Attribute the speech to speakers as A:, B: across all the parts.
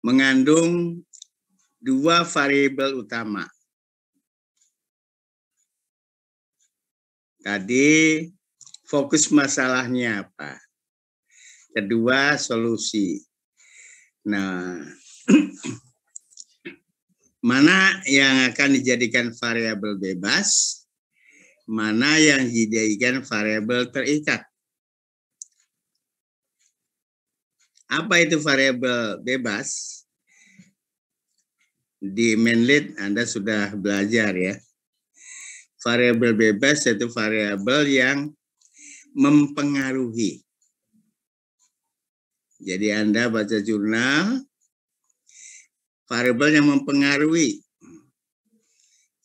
A: mengandung dua variabel utama. Tadi fokus masalahnya apa? Kedua, solusi. Nah, mana yang akan dijadikan variabel bebas, mana yang dijadikan variabel terikat. Apa itu variabel bebas? Di Manlit Anda sudah belajar ya. Variabel bebas yaitu variabel yang mempengaruhi. Jadi Anda baca jurnal, variabel yang mempengaruhi.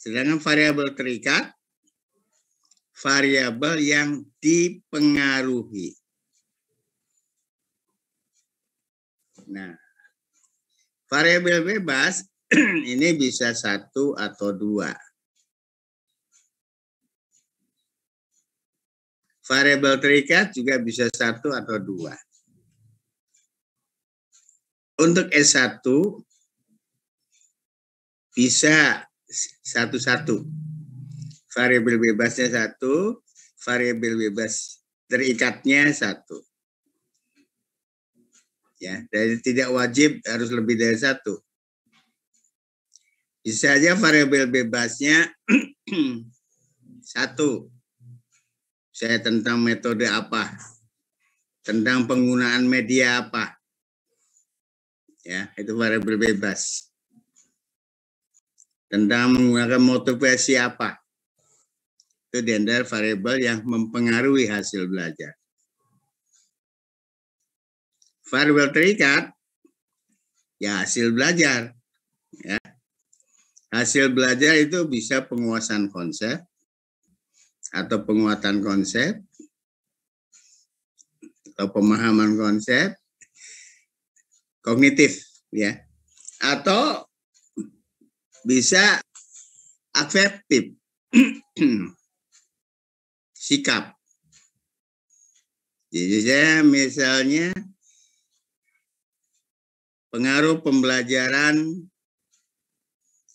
A: Sedangkan variabel terikat, variabel yang dipengaruhi. Nah, variabel bebas ini bisa satu atau dua. Variabel terikat juga bisa satu atau dua. Untuk S1 bisa satu-satu. Variabel bebasnya satu, variabel bebas terikatnya satu. Ya, jadi tidak wajib harus lebih dari satu. Bisa saja variabel bebasnya satu. Saya tentang metode apa, tentang penggunaan media apa. Ya, itu variabel bebas. Tentang menggunakan motivasi apa. Itu di antara variabel yang mempengaruhi hasil belajar. Variabel terikat, ya hasil belajar. Ya. Hasil belajar itu bisa penguasaan konsep atau penguatan konsep atau pemahaman konsep kognitif ya, atau bisa afektif sikap. Jadi saya misalnya pengaruh pembelajaran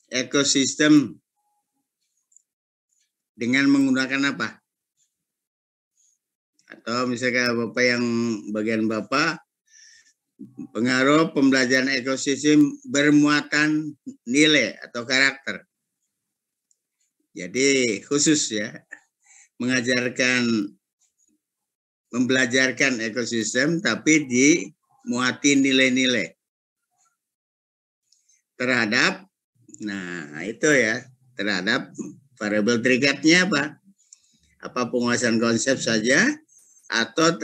A: ekosistem dengan menggunakan apa? Atau misalkan Bapak yang bagian Bapak, pengaruh pembelajaran ekosistem bermuatan nilai atau karakter. Jadi khusus ya, membelajarkan ekosistem tapi dimuati nilai-nilai terhadap, nah itu ya, terhadap variabel terikatnya apa? Apa penguasaan konsep saja atau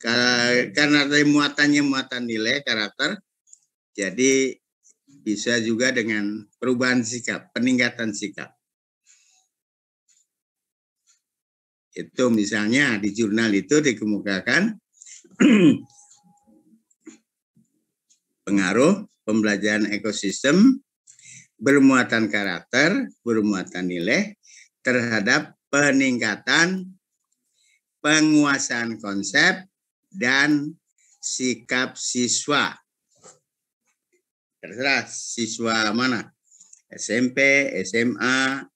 A: karena dari muatannya muatan nilai karakter, jadi bisa juga dengan perubahan sikap, peningkatan sikap. Itu misalnya di jurnal itu dikemukakan pengaruh pembelajaran ekosistem bermuatan karakter, bermuatan nilai terhadap peningkatan penguasaan konsep dan sikap siswa. Terserah siswa mana, SMP, SMA,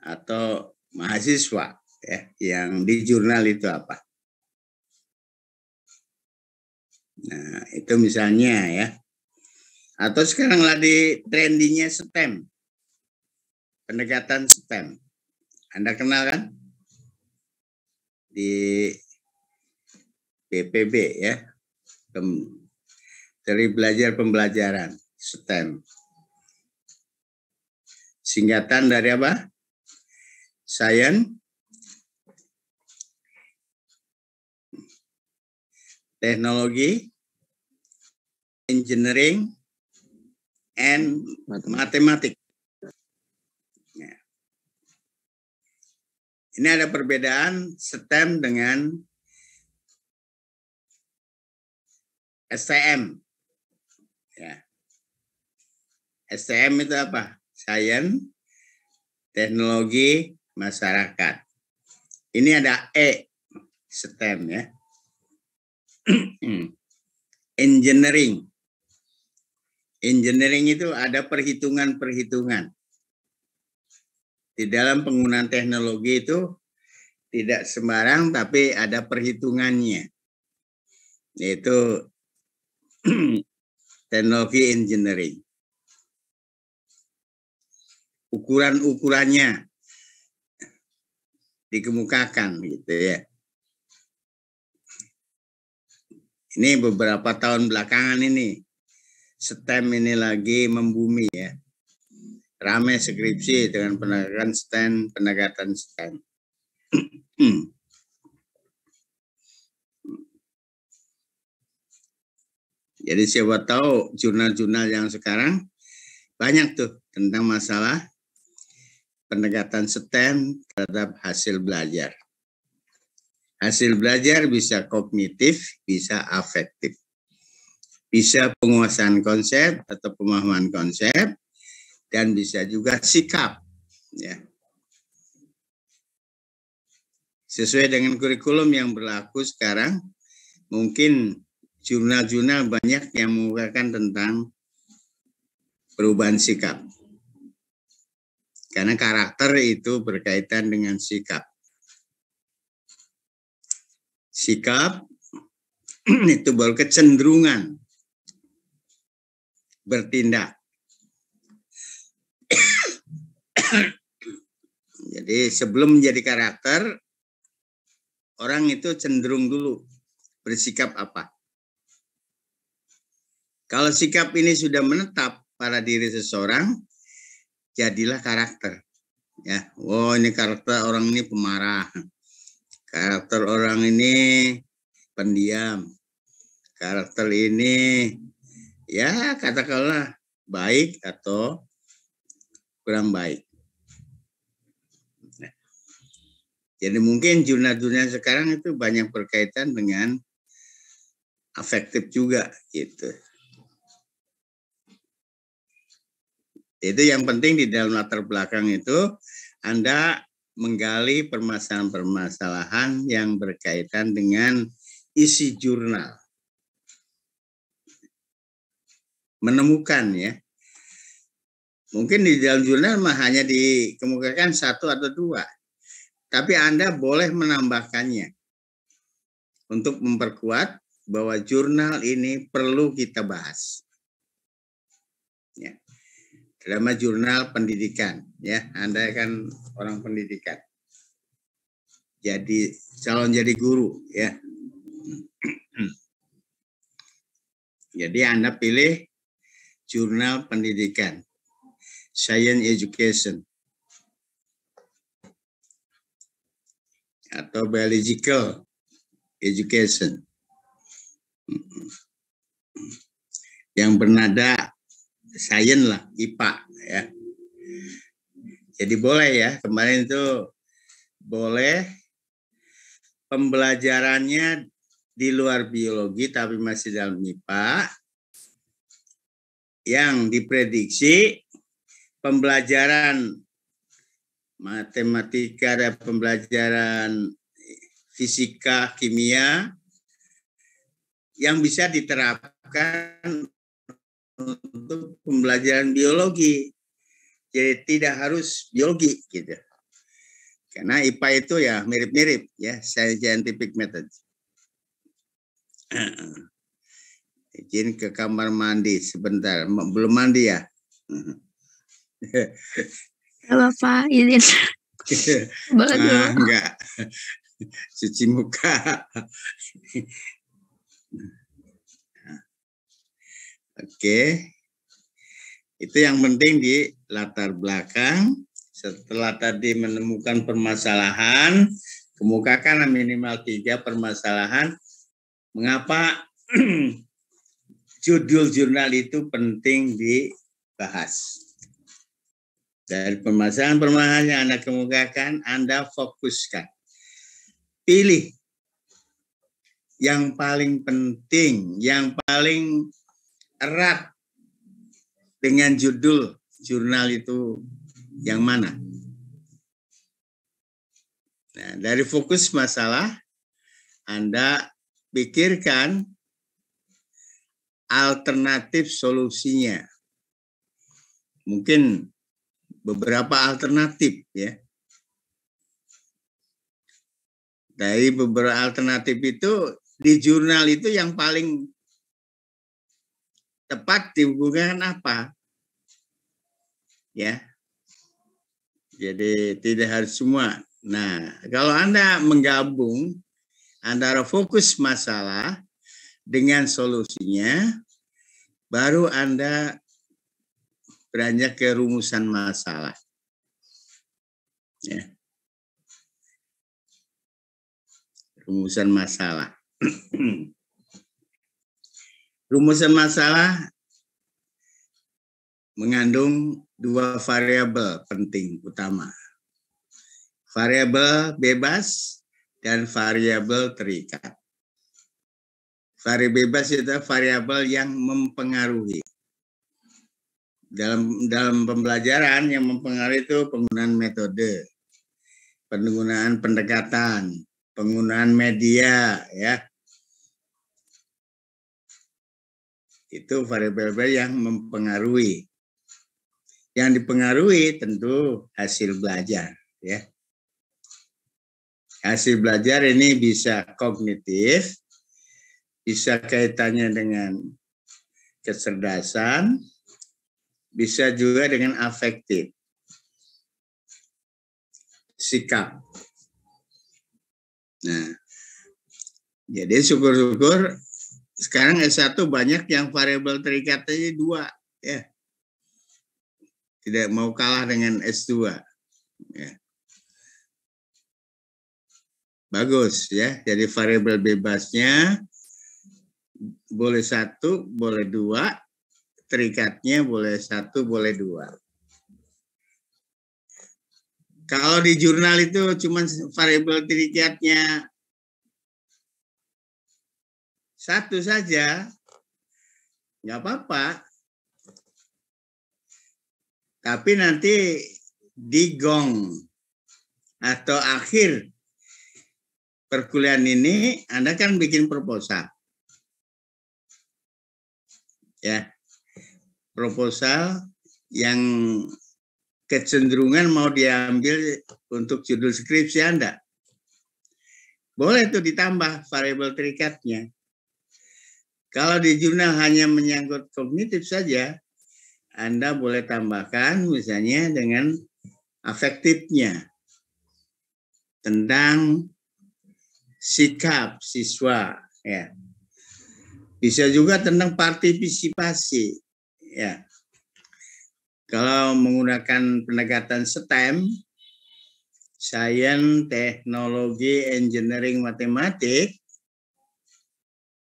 A: atau mahasiswa ya, yang di jurnal itu apa. Nah, itu misalnya ya. Atau sekarang lagi trendinya STEM. Pendekatan STEM. Anda kenal kan? Di BPB ya. Dari belajar pembelajaran STEM. Singkatan dari apa? Science, teknologi, engineering, and matematik. Ya. Ini ada perbedaan STEM dengan STM. Ya. STM itu apa? Science, teknologi, masyarakat. Ini ada E, STEM ya. Engineering, Engineering itu ada perhitungan-perhitungan. Di dalam penggunaan teknologi itu tidak sembarang, tapi ada perhitungannya. Yaitu teknologi engineering. Ukuran-ukurannya dikemukakan gitu ya. Ini beberapa tahun belakangan ini STEM ini lagi membumi ya. Ramai skripsi dengan penegakan STEM, pendekatan STEM. Jadi siapa tahu jurnal-jurnal yang sekarang banyak tuh tentang masalah pendekatan STEM terhadap hasil belajar. Hasil belajar bisa kognitif, bisa afektif. Bisa penguasaan konsep atau pemahaman konsep, dan bisa juga sikap. Ya. Sesuai dengan kurikulum yang berlaku sekarang, mungkin jurnal-jurnal banyak yang mengukakan tentang perubahan sikap. Karena karakter itu berkaitan dengan sikap. Sikap itu baru kecenderungan bertindak. Jadi sebelum menjadi karakter, orang itu cenderung dulu bersikap apa. Kalau sikap ini sudah menetap pada diri seseorang, jadilah karakter. Ya, oh ini karakter orang ini pemarah. Karakter orang ini pendiam. Karakter ini ya katakanlah baik atau kurang baik. Nah, jadi mungkin jurnal-jurnal sekarang itu banyak berkaitan dengan afektif juga gitu. Itu yang penting di dalam latar belakang itu Anda menggali permasalahan-permasalahan yang berkaitan dengan isi jurnal. Menemukan ya. Mungkin di dalam jurnal hanya dikemukakan satu atau dua. Tapi Anda boleh menambahkannya untuk memperkuat bahwa jurnal ini perlu kita bahas. Ya. Dalam jurnal pendidikan, ya, Anda kan orang pendidikan. Jadi calon jadi guru, ya. Jadi Anda pilih jurnal pendidikan, Science Education, atau Biological Education, yang bernada sains lah, IPA ya. Jadi boleh ya, kemarin itu boleh pembelajarannya di luar biologi tapi masih dalam IPA, yang diprediksi pembelajaran matematika dan pembelajaran fisika, kimia yang bisa diterapkan untuk pembelajaran biologi. Jadi tidak harus biologi gitu. Karena IPA itu ya mirip-mirip ya, scientific method. Izin ke kamar mandi sebentar, belum mandi ya?
B: Bapak izin.
A: Enggak. Cuci muka. Oke. Itu yang penting di latar belakang. Setelah tadi menemukan permasalahan, kemukakan minimal 3 permasalahan. Mengapa judul jurnal itu penting dibahas. Dari permasalahan-permasalahan yang Anda kemukakan, Anda fokuskan. Pilih yang paling penting, yang paling erat dengan judul jurnal itu yang mana. Nah, dari fokus masalah, Anda pikirkan alternatif solusinya. mungkin beberapa alternatif ya. Dari beberapa alternatif itu di jurnal itu yang paling tepat dihubungkan apa? Ya. Jadi tidak harus semua. Nah, kalau Anda menggabung antara fokus masalah dengan solusinya, baru Anda beranjak ke rumusan masalah. Ya. Rumusan masalah. Rumusan masalah mengandung dua variabel penting utama. Variabel bebas dan variabel terikat. Variabel bebas itu variabel yang mempengaruhi. Dalam pembelajaran yang mempengaruhi itu penggunaan metode, penggunaan pendekatan, penggunaan media, ya. Itu variabel yang mempengaruhi. Yang dipengaruhi tentu hasil belajar, ya. Hasil belajar ini bisa kognitif, bisa kaitannya dengan kecerdasan, bisa juga dengan afektif, sikap. Nah, jadi syukur-syukur sekarang S1 banyak yang variabel terikatnya 2, ya. Tidak mau kalah dengan S2. Ya. Bagus ya. Jadi variabel bebasnya boleh 1, boleh 2, terikatnya boleh 1, boleh 2. Kalau di jurnal itu cuma variabel terikatnya 1 saja, nggak apa-apa. Tapi nanti di gong atau akhir perkuliahan ini Anda kan bikin proposal. Ya. Proposal yang kecenderungan mau diambil untuk judul skripsi Anda. Boleh itu ditambah variabel terikatnya. Kalau di jurnal hanya menyangkut kognitif saja, Anda boleh tambahkan misalnya dengan afektifnya. Tentang sikap siswa. Ya. Bisa juga tentang partisipasi. Ya. Kalau menggunakan pendekatan STEM, sains, teknologi, engineering, matematik,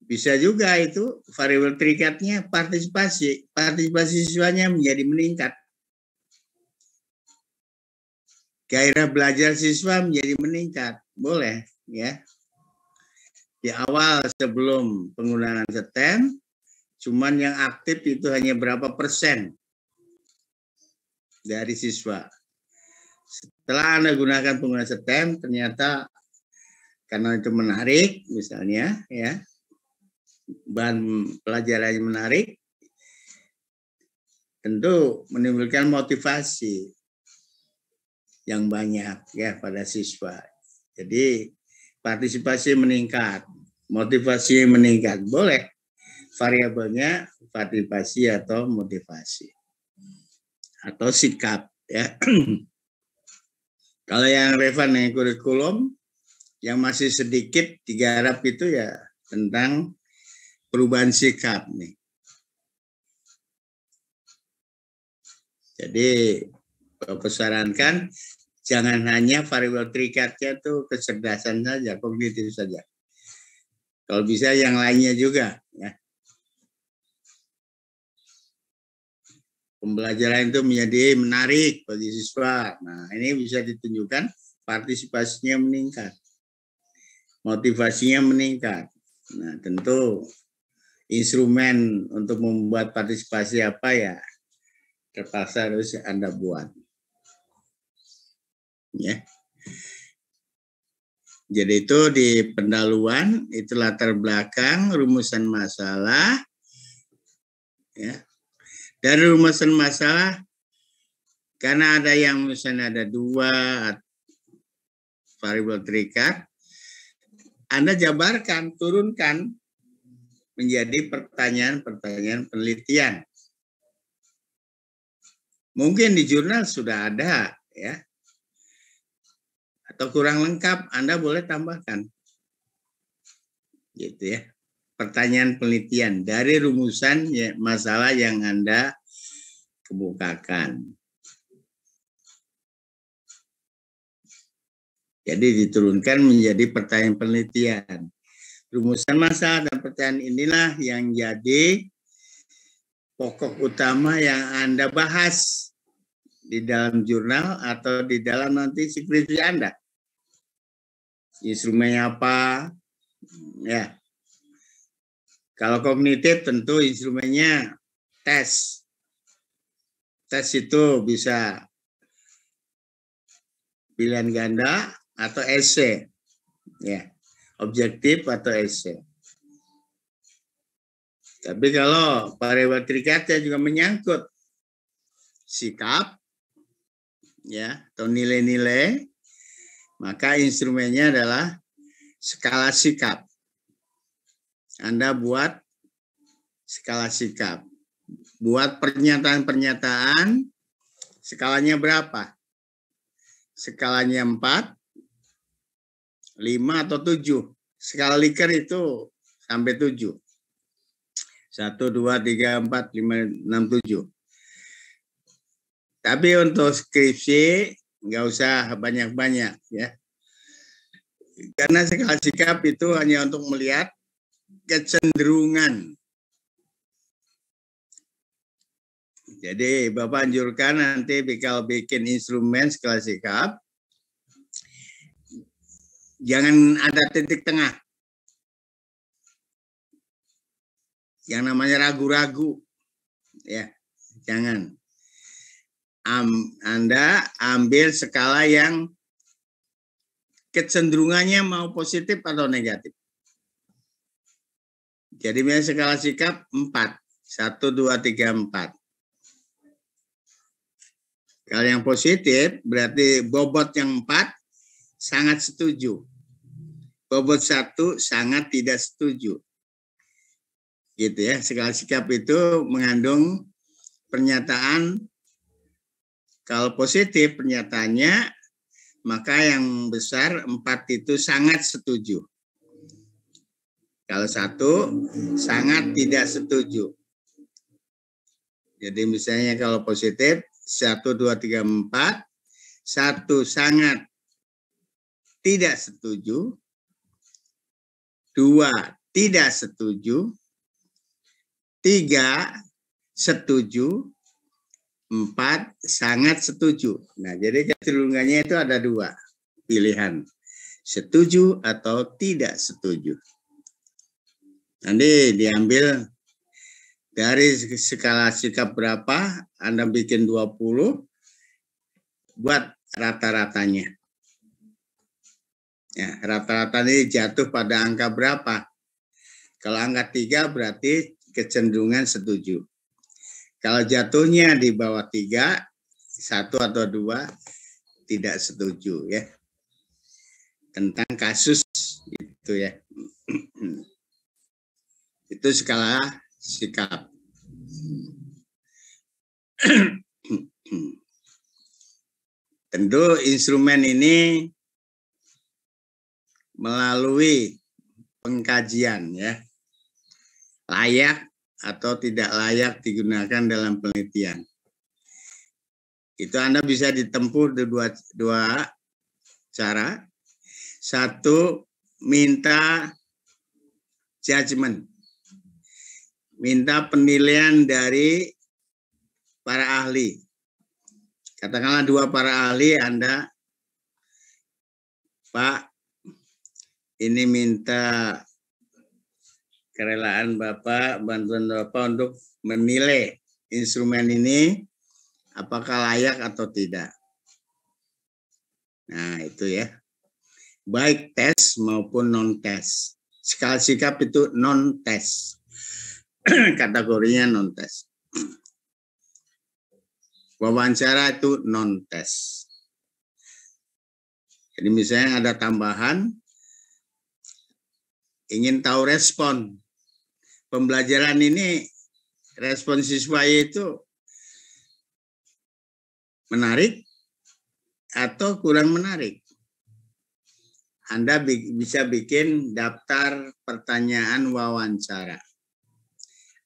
A: bisa juga itu variabel terikatnya partisipasi. Partisipasi siswanya menjadi meningkat. Gairah belajar siswa menjadi meningkat. Boleh, ya. Di awal sebelum penggunaan STEM, cuman yang aktif itu hanya berapa persen dari siswa. Setelah Anda gunakan penggunaan STEM, ternyata karena itu menarik, misalnya, ya, bahan pelajarannya menarik, tentu menimbulkan motivasi yang banyak ya pada siswa. Jadi partisipasi meningkat, motivasi meningkat. Boleh variabelnya partisipasi atau motivasi atau sikap ya. Kalau yang relevan dengan kurikulum yang masih sedikit digarap itu ya tentang perubahan sikap nih. Jadi Bapak sarankan jangan hanya variabel terikatnya tuh kecerdasan saja, kognitif saja. Kalau bisa yang lainnya juga ya. Pembelajaran itu menjadi menarik bagi siswa. Nah, ini bisa ditunjukkan partisipasinya meningkat. Motivasinya meningkat. Nah, tentu instrumen untuk membuat partisipasi apa ya terpaksa harus Anda buat. Ya. Jadi itu di pendahuluan itu latar belakang rumusan masalah ya. Dari rumusan masalah Karena ada yang misalnya ada 2 variabel terikat, Anda jabarkan, turunkan menjadi pertanyaan-pertanyaan penelitian. Mungkin di jurnal sudah ada, ya, atau kurang lengkap, Anda boleh tambahkan, gitu ya. Pertanyaan penelitian dari rumusan ya, masalah yang Anda kemukakan. Jadi diturunkan menjadi pertanyaan penelitian. Rumusan masalah dan pertanyaan inilah yang jadi pokok utama yang Anda bahas di dalam jurnal atau di dalam nanti skripsi Anda. Instrumennya apa? Ya. Kalau kognitif tentu instrumennya tes. Tes itu bisa pilihan ganda atau esai, ya, objektif atau esai. Tapi kalau variabel terikatnya juga menyangkut sikap, ya, atau nilai-nilai, maka instrumennya adalah skala sikap. Anda buat skala sikap, buat pernyataan-pernyataan, skalanya berapa? Skalanya 4, 5 atau 7. Skala Likert itu sampai 7. 1, 2, 3, 4, 5, 6, 7. Tapi untuk skripsi nggak usah banyak-banyak, ya. Karena skala sikap itu hanya untuk melihat kecenderungan. Jadi Bapak anjurkan nanti kalau bikin instrumen skala sikap, jangan ada titik tengah. Yang namanya ragu-ragu, ya, jangan. Anda ambil skala yang kecenderungannya mau positif atau negatif. Jadi misalnya skala sikap 4, 1, 2, 3, 4. Kalau yang positif berarti bobot yang 4 sangat setuju. Bobot 1 sangat tidak setuju. Gitu ya. Skala sikap itu mengandung pernyataan, kalau positif pernyataannya, maka yang besar 4 itu sangat setuju. Kalau 1 sangat tidak setuju. Jadi misalnya kalau positif 1, 2, 3, 4, 1 sangat tidak setuju, 2 tidak setuju, 3 setuju, 4 sangat setuju. Nah, jadi kecenderungannya itu ada 2 pilihan, setuju atau tidak setuju. Nanti diambil dari skala sikap berapa, Anda bikin 20, buat rata-ratanya. Ya, rata-rata ini jatuh pada angka berapa? Kalau angka 3 berarti kecenderungan setuju. Kalau jatuhnya di bawah 3, 1 atau 2, tidak setuju, ya. Tentang kasus itu, ya. Itu skala sikap. Tentu instrumen ini melalui pengkajian, ya, layak atau tidak layak digunakan dalam penelitian. Itu Anda bisa ditempuh dua cara. Satu, minta judgment, minta penilaian dari para ahli. Katakanlah 2 para ahli, Anda, Pak, ini minta kerelaan Bapak, bantuan Bapak untuk menilai instrumen ini apakah layak atau tidak. Nah, itu ya. Baik tes maupun non-tes. Skala sikap itu non-tes. Kategorinya non-tes. Wawancara itu non-tes. Jadi misalnya ada tambahan, ingin tahu respon. Pembelajaran ini, respon siswa itu menarik atau kurang menarik. Anda bisa bikin daftar pertanyaan wawancara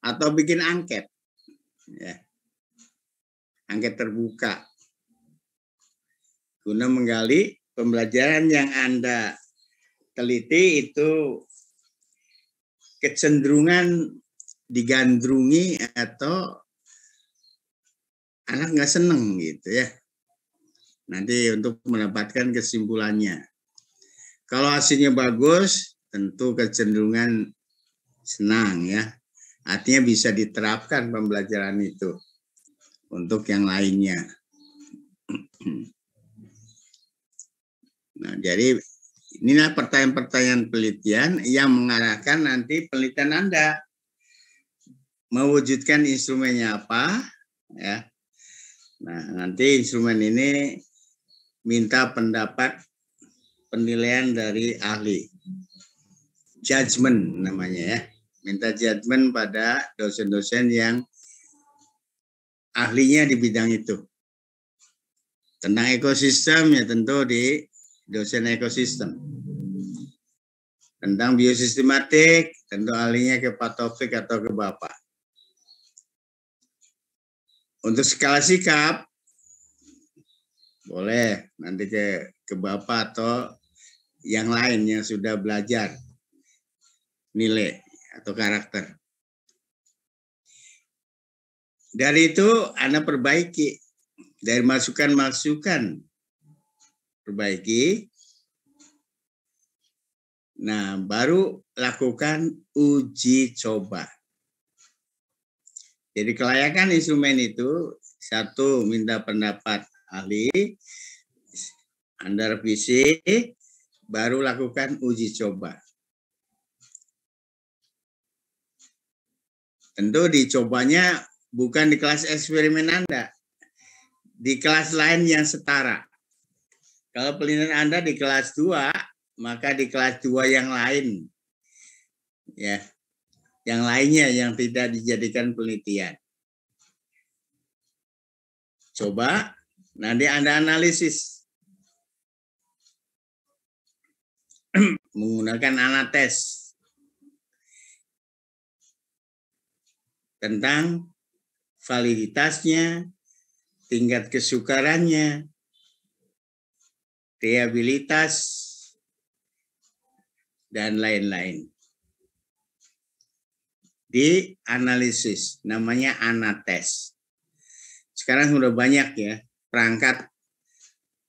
A: atau bikin angket, ya. Angket terbuka guna menggali pembelajaran yang Anda teliti itu kecenderungan digandrungi atau anak nggak seneng gitu ya. Nanti untuk mendapatkan kesimpulannya. Kalau hasilnya bagus, tentu kecenderungan senang ya. Artinya bisa diterapkan pembelajaran itu untuk yang lainnya. Nah, jadi inilah pertanyaan-pertanyaan penelitian yang mengarahkan nanti penelitian Anda mewujudkan instrumennya apa ya. Nah, nanti instrumen ini minta pendapat penilaian dari ahli. Judgment namanya ya. Minta judgment pada dosen-dosen yang ahlinya di bidang itu. Tentang ekosistem ya tentu di dosen ekosistem. Tentang biosistematik tentu ahlinya ke Pak Taufik atau ke Bapak. Untuk skala sikap boleh nanti ke Bapak atau yang lain yang sudah belajar nilai atau karakter. Dari itu Anda perbaiki dari masukan-masukan perbaiki. Nah, baru lakukan uji coba. Jadi kelayakan instrumen itu satu minta pendapat ahli, Anda revisi, baru lakukan uji coba. Tentu dicobanya bukan di kelas eksperimen Anda, di kelas lain yang setara. Kalau penelitian Anda di kelas 2, maka di kelas 2 yang lain, ya, yang lainnya yang tidak dijadikan penelitian. Coba, nanti Anda analisis. Menggunakan anates tentang validitasnya, tingkat kesukarannya, reliabilitas, dan lain-lain. Di analisis, namanya anates. Sekarang sudah banyak ya perangkat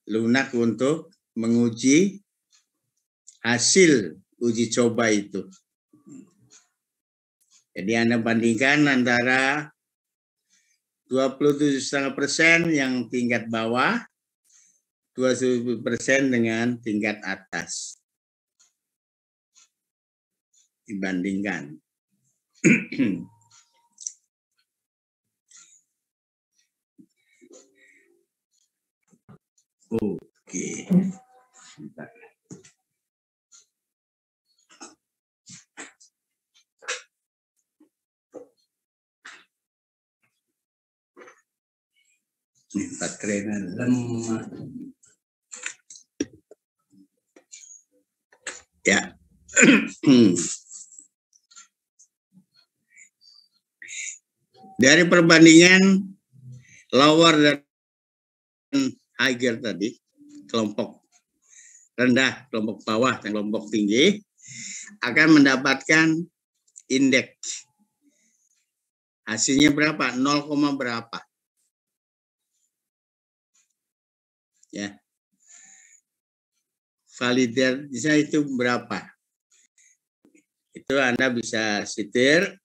A: lunak untuk menguji hasil uji coba itu. Jadi Anda bandingkan antara 27,5% yang tingkat bawah, 27% dengan tingkat atas. Dibandingkan. Oke. Ini baterainya lemah. Ya. Dari perbandingan lower dan higher tadi, kelompok rendah, kelompok bawah, dan kelompok tinggi, akan mendapatkan indeks. Hasilnya berapa? 0, berapa? Ya. Validitasnya itu berapa? Itu Anda bisa setir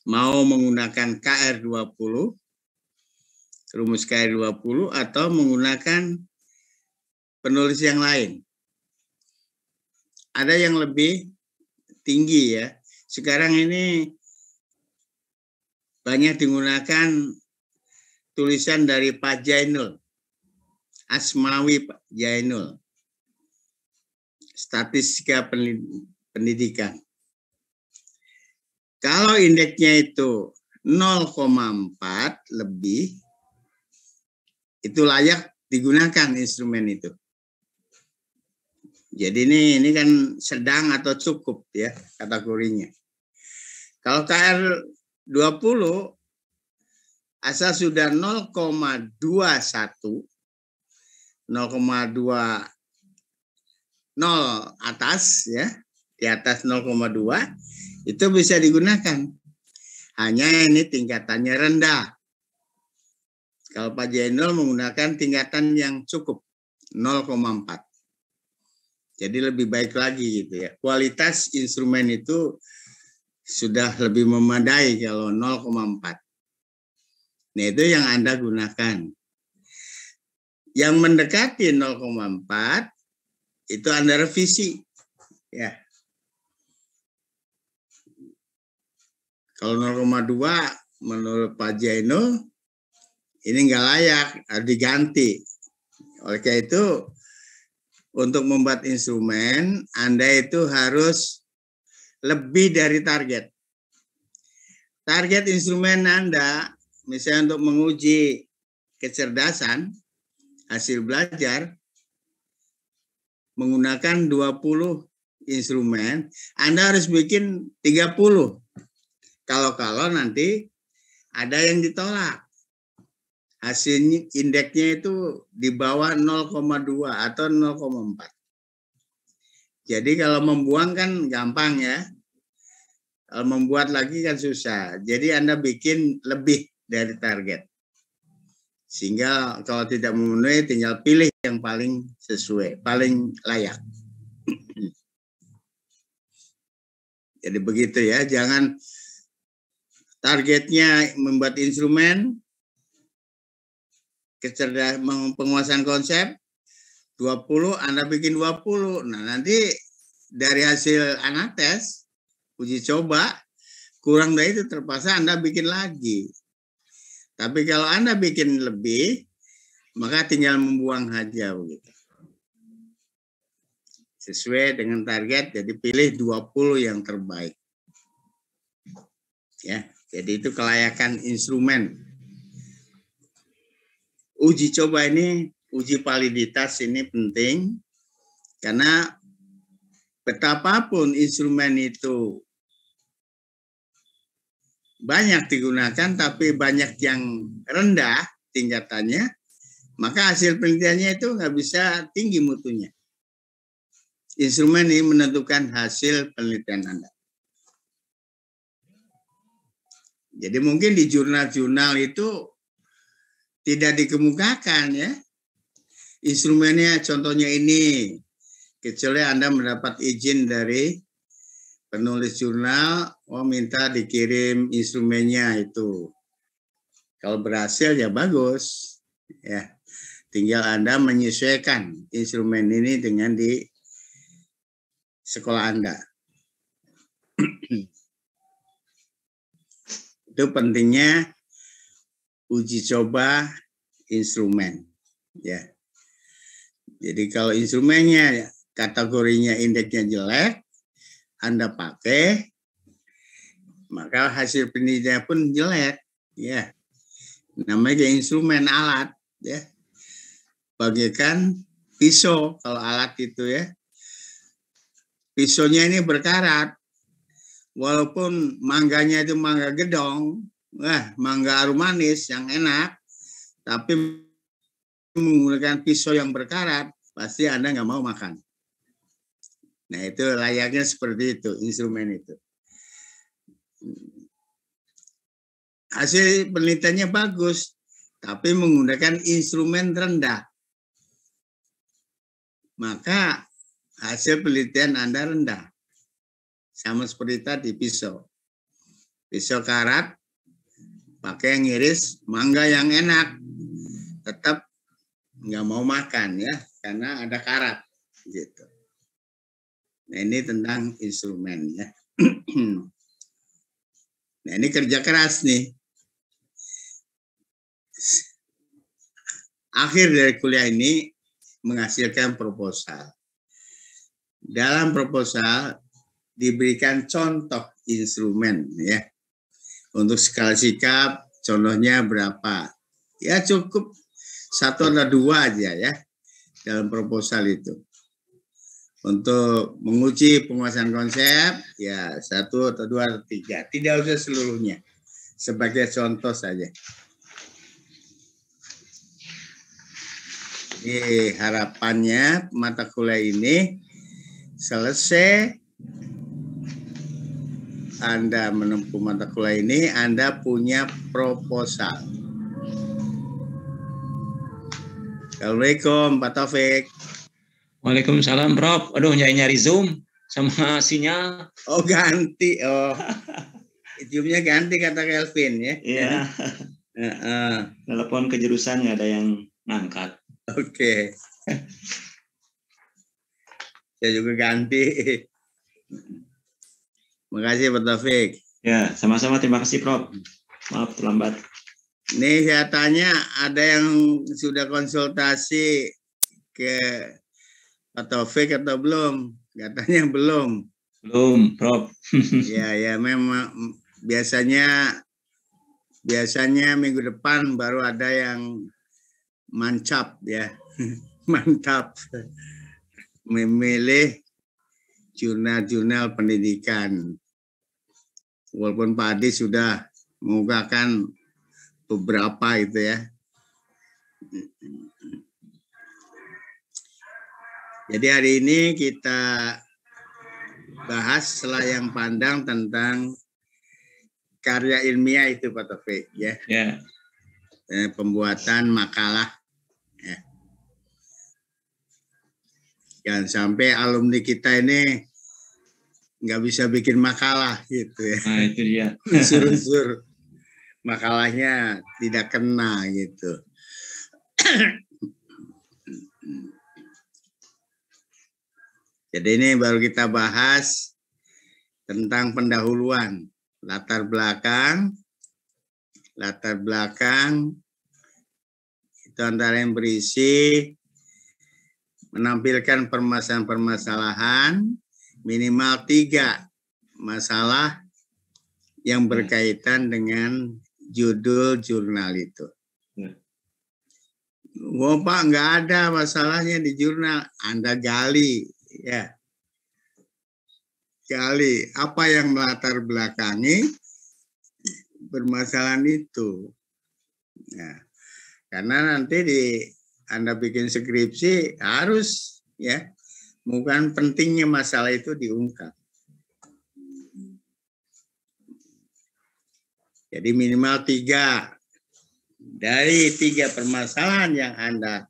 A: mau menggunakan KR20, rumus KR20, atau menggunakan penulis yang lain. Ada yang lebih tinggi ya. Sekarang ini banyak digunakan tulisan dari Pak Jainul, Asmawi Pak Jainul, Statistika Pendidikan. Kalau indeksnya itu 0,4 lebih, itu layak digunakan instrumen itu. Jadi ini kan sedang atau cukup ya kategorinya. Kalau KR 20 asal sudah 0,21, 0,20 atas ya, di atas 0,2 itu bisa digunakan. Hanya ini tingkatannya rendah. Kalau Pak Jainul menggunakan tingkatan yang cukup 0,4. Jadi lebih baik lagi gitu ya. Kualitas instrumen itu sudah lebih memadai kalau 0,4. Nah itu yang Anda gunakan. Yang mendekati 0,4 itu Anda revisi. Ya. Kalau 0,2 menurut Pak Jainul ini nggak layak, harus diganti. Oleh karena itu untuk membuat instrumen, Anda itu harus lebih dari target. Target instrumen Anda, misalnya untuk menguji kecerdasan, hasil belajar, menggunakan 20 instrumen, Anda harus bikin 30. Kalau nanti ada yang ditolak. Hasilnya indeksnya itu di bawah 0,2 atau 0,4. Jadi kalau membuang kan gampang ya. Kalau membuat lagi kan susah. Jadi Anda bikin lebih dari target. Sehingga kalau tidak memenuhi tinggal pilih yang paling sesuai, paling layak. Jadi begitu ya, jangan targetnya membuat instrumen penguasaan konsep 20, Anda bikin 20. Nah, nanti dari hasil anates, uji coba, kurang dari itu terpaksa Anda bikin lagi. Tapi kalau Anda bikin lebih, maka tinggal membuang saja begitu. Sesuai dengan target, jadi pilih 20 yang terbaik. Ya, jadi itu kelayakan instrumen. Uji coba ini, uji validitas ini penting karena betapapun instrumen itu banyak digunakan tapi banyak yang rendah tingkatannya, maka hasil penelitiannya itu nggak bisa tinggi mutunya. Instrumen ini menentukan hasil penelitian Anda. Jadi mungkin di jurnal-jurnal itu tidak dikemukakan ya. Instrumennya contohnya ini. Kecuali Anda mendapat izin dari penulis jurnal, minta dikirim instrumennya itu. Kalau berhasil ya bagus. Ya. Tinggal Anda menyesuaikan instrumen ini dengan di sekolah Anda. Itu pentingnya uji coba instrumen ya. Jadi kalau instrumennya kategorinya indeksnya jelek, Anda pakai, maka hasil penelitian pun jelek ya. Namanya instrumen alat ya. Bagaikan pisau kalau alat itu ya. Pisaunya ini berkarat. Walaupun mangganya itu mangga gedong, mangga arum manis yang enak, tapi menggunakan pisau yang berkarat, pasti Anda nggak mau makan. Nah itu layaknya seperti itu, instrumen itu. Hasil penelitiannya bagus, tapi menggunakan instrumen rendah. Maka hasil penelitian Anda rendah. Sama seperti tadi pisau. Pisau karat, pakai yang iris, mangga yang enak. Tetap nggak mau makan ya, karena ada karat. Gitu. Nah ini tentang instrumen ya. Nah ini kerja keras nih. akhir dari kuliah ini menghasilkan proposal. Dalam proposal diberikan contoh instrumen ya. Untuk skala sikap contohnya berapa? Ya cukup 1 atau 2 aja ya dalam proposal itu. Untuk menguji penguasaan konsep ya 1 atau 2 atau 3. Tidak usah seluruhnya. Sebagai contoh saja. Ini harapannya mata kuliah ini selesai Anda menempuh mata kuliah ini, Anda punya proposal. Assalamualaikum Pak Taufik.
C: Waalaikumsalam Prof. Aduh nyari-nyari Zoom sama sinyal.
A: Oh ganti, oh Zoom-nya ganti kata Kelvin ya.
C: Iya. Telepon ke jurusan nggak ada yang ngangkat.
A: Oke. Saya juga ganti. Makasih Pak Taufik.
C: Ya, sama-sama, terima kasih Prof. Maaf terlambat.
A: Nih saya tanya, ada yang sudah konsultasi ke Pak Taufik atau belum? Katanya belum.
C: Belum, Prof.
A: Ya memang biasanya minggu depan baru ada yang mantap ya. Mantap. Memilih jurnal-jurnal pendidikan. Walaupun Pak Adi sudah mengungkapkan beberapa itu ya. Jadi hari ini kita bahas selayang pandang tentang karya ilmiah itu Pak Taufik ya.
C: Ya.
A: Pembuatan makalah. Ya. Jangan sampai alumni kita ini nggak bisa bikin makalah gitu ya.
C: Nah itu dia.
A: Unsur-unsur makalahnya tidak kena gitu. Jadi ini baru kita bahas tentang pendahuluan, latar belakang itu antara yang berisi menampilkan permasalahan-permasalahan minimal 3 masalah yang berkaitan dengan judul jurnal itu. Oh Pak, nggak ada masalahnya di jurnal. Anda gali, ya. Gali apa yang melatar belakangi permasalahan itu. Ya. Karena nanti Anda bikin skripsi harus ya, bukan pentingnya masalah itu diungkap. Jadi minimal 3. Dari 3 permasalahan yang Anda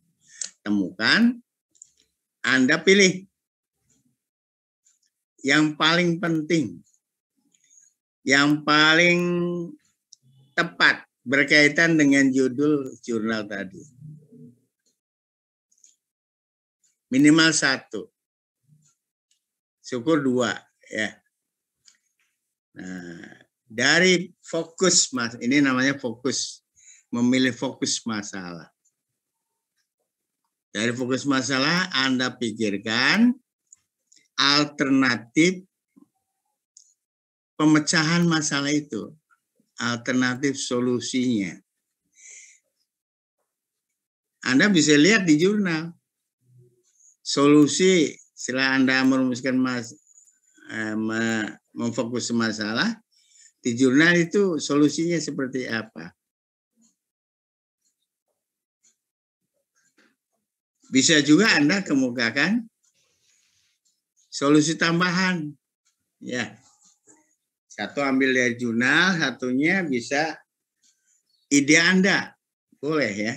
A: temukan, Anda pilih yang paling penting, yang paling tepat berkaitan dengan judul jurnal tadi. Minimal 1. Syukur 2 ya. Nah, dari fokus ini namanya fokus, memilih fokus masalah. Dari fokus masalah Anda pikirkan alternatif pemecahan masalah itu, alternatif solusinya. Anda bisa lihat di jurnal solusi setelah Anda merumuskan memfokus masalah di jurnal itu solusinya seperti apa. Bisa juga Anda kemukakan solusi tambahan. Ya. Satu ambil dari jurnal, satunya bisa ide Anda. Boleh ya.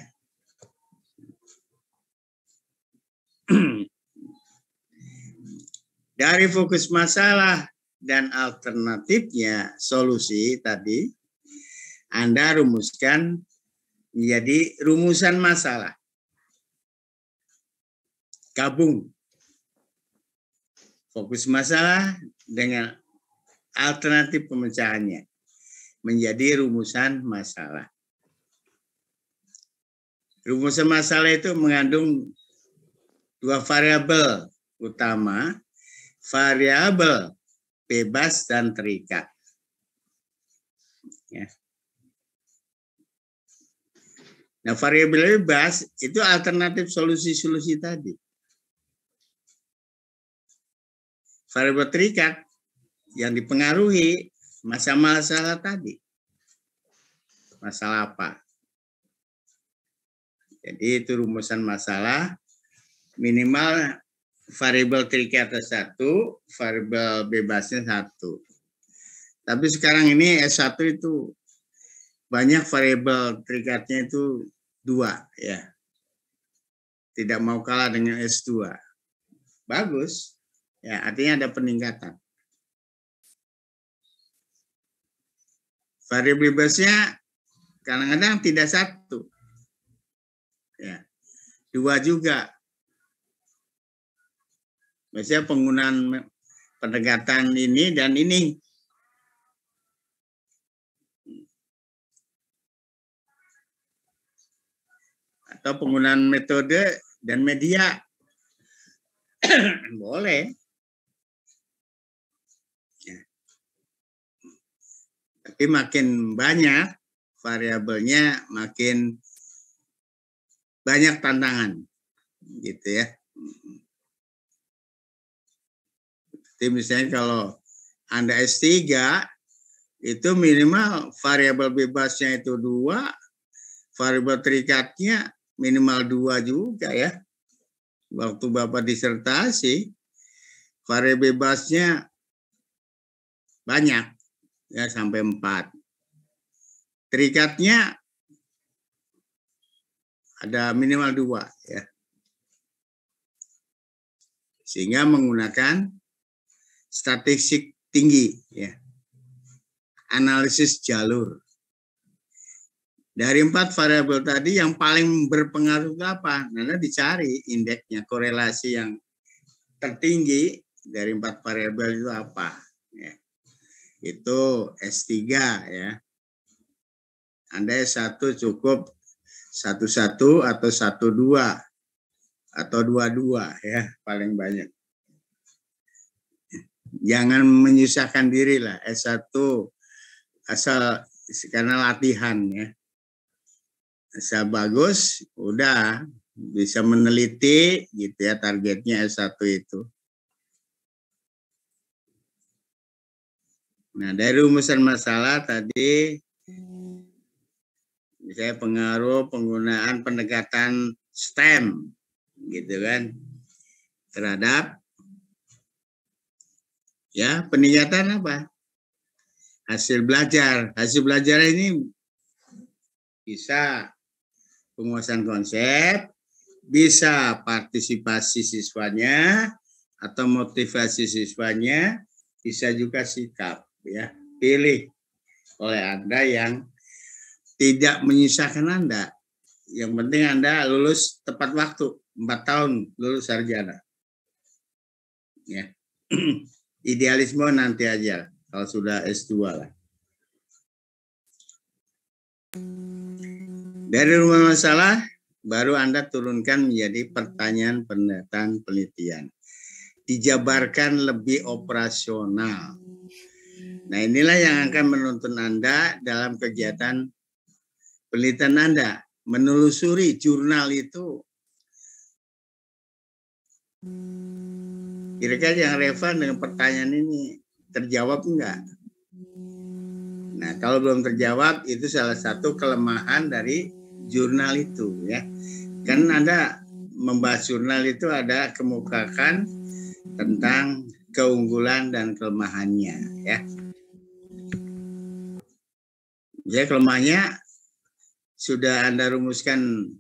A: Dari fokus masalah dan alternatifnya solusi tadi, Anda rumuskan menjadi rumusan masalah. Gabung fokus masalah dengan alternatif pemecahannya menjadi rumusan masalah. Rumusan masalah itu mengandung dua variabel utama, variabel bebas dan terikat. Ya. Nah, variabel bebas itu alternatif solusi-solusi tadi. Variabel terikat yang dipengaruhi masalah-masalah tadi. Masalah apa? Jadi itu rumusan masalah, minimal variabel terikatnya 1, variabel bebasnya 1. Tapi sekarang ini S1 itu banyak variabel terikatnya itu 2 ya. Tidak mau kalah dengan S2. Bagus. Ya, artinya ada peningkatan. Variabel bebasnya kadang-kadang tidak 1. Ya, 2 juga. Biasanya penggunaan pendekatan ini dan ini. Atau penggunaan metode dan media. Boleh. Ya. Tapi makin banyak variabelnya, makin banyak tantangan, gitu ya. Jadi misalnya kalau Anda S3, itu minimal variabel bebasnya itu 2, variabel terikatnya minimal 2 juga ya. Waktu Bapak disertasi, variabel bebasnya banyak, ya sampai 4. Terikatnya ada minimal 2 ya. Sehingga menggunakan statistik tinggi ya. Analisis jalur. Dari 4 variabel tadi yang paling berpengaruh apa? Karena dicari indeksnya, korelasi yang tertinggi dari 4 variabel itu apa? Ya. Itu S3 ya. Anda S1 cukup 1-1 atau 1-2 atau 2-2 ya, paling banyak. Jangan menyusahkan diri lah, S1 asal karena latihan ya. Asal bagus, udah bisa meneliti gitu ya, targetnya S1 itu. Nah, dari rumusan masalah tadi misalnya pengaruh penggunaan pendekatan STEM gitu kan terhadap ya peningkatan apa? Hasil belajar. Hasil belajar ini bisa penguasaan konsep, bisa partisipasi siswanya atau motivasi siswanya, bisa juga sikap ya. Pilih oleh Anda yang tidak menyusahkan Anda. Yang penting Anda lulus tepat waktu, 4 tahun lulus sarjana. Ya. Idealisme nanti aja kalau sudah S2 lah. Dari rumah masalah baru Anda turunkan menjadi pertanyaan pendataan penelitian. Dijabarkan lebih operasional. Nah, inilah yang akan menuntun Anda dalam kegiatan penelitian Anda. Menelusuri jurnal itu kira-kira yang relevan dengan pertanyaan ini terjawab enggak? Nah, kalau belum terjawab itu salah satu kelemahan dari jurnal itu ya. Kan Anda membahas jurnal itu ada kemukakan tentang keunggulan dan kelemahannya ya. Ya, kelemahannya sudah Anda rumuskan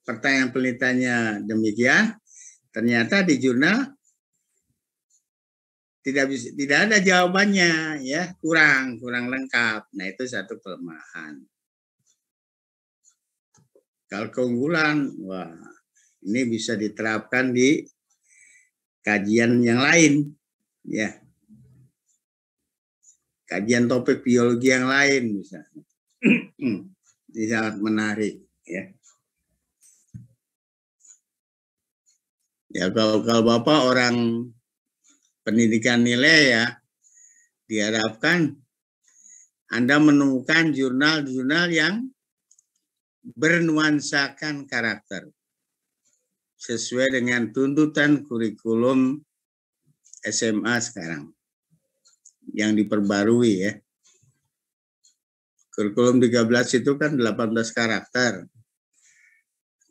A: pertanyaan penelitiannya demikian, ternyata di jurnal tidak ada jawabannya ya, kurang lengkap. Nah, itu satu kelemahan. Kalau keunggulan, wah, ini bisa diterapkan di kajian yang lain ya. Kajian topik biologi yang lain misalnya. Ini sangat menarik ya. Ya kalau Bapak orang pendidikan nilai ya, diharapkan Anda menemukan jurnal-jurnal yang bernuansakan karakter sesuai dengan tuntutan kurikulum SMA sekarang yang diperbarui ya. Kurikulum 13 itu kan 18 karakter.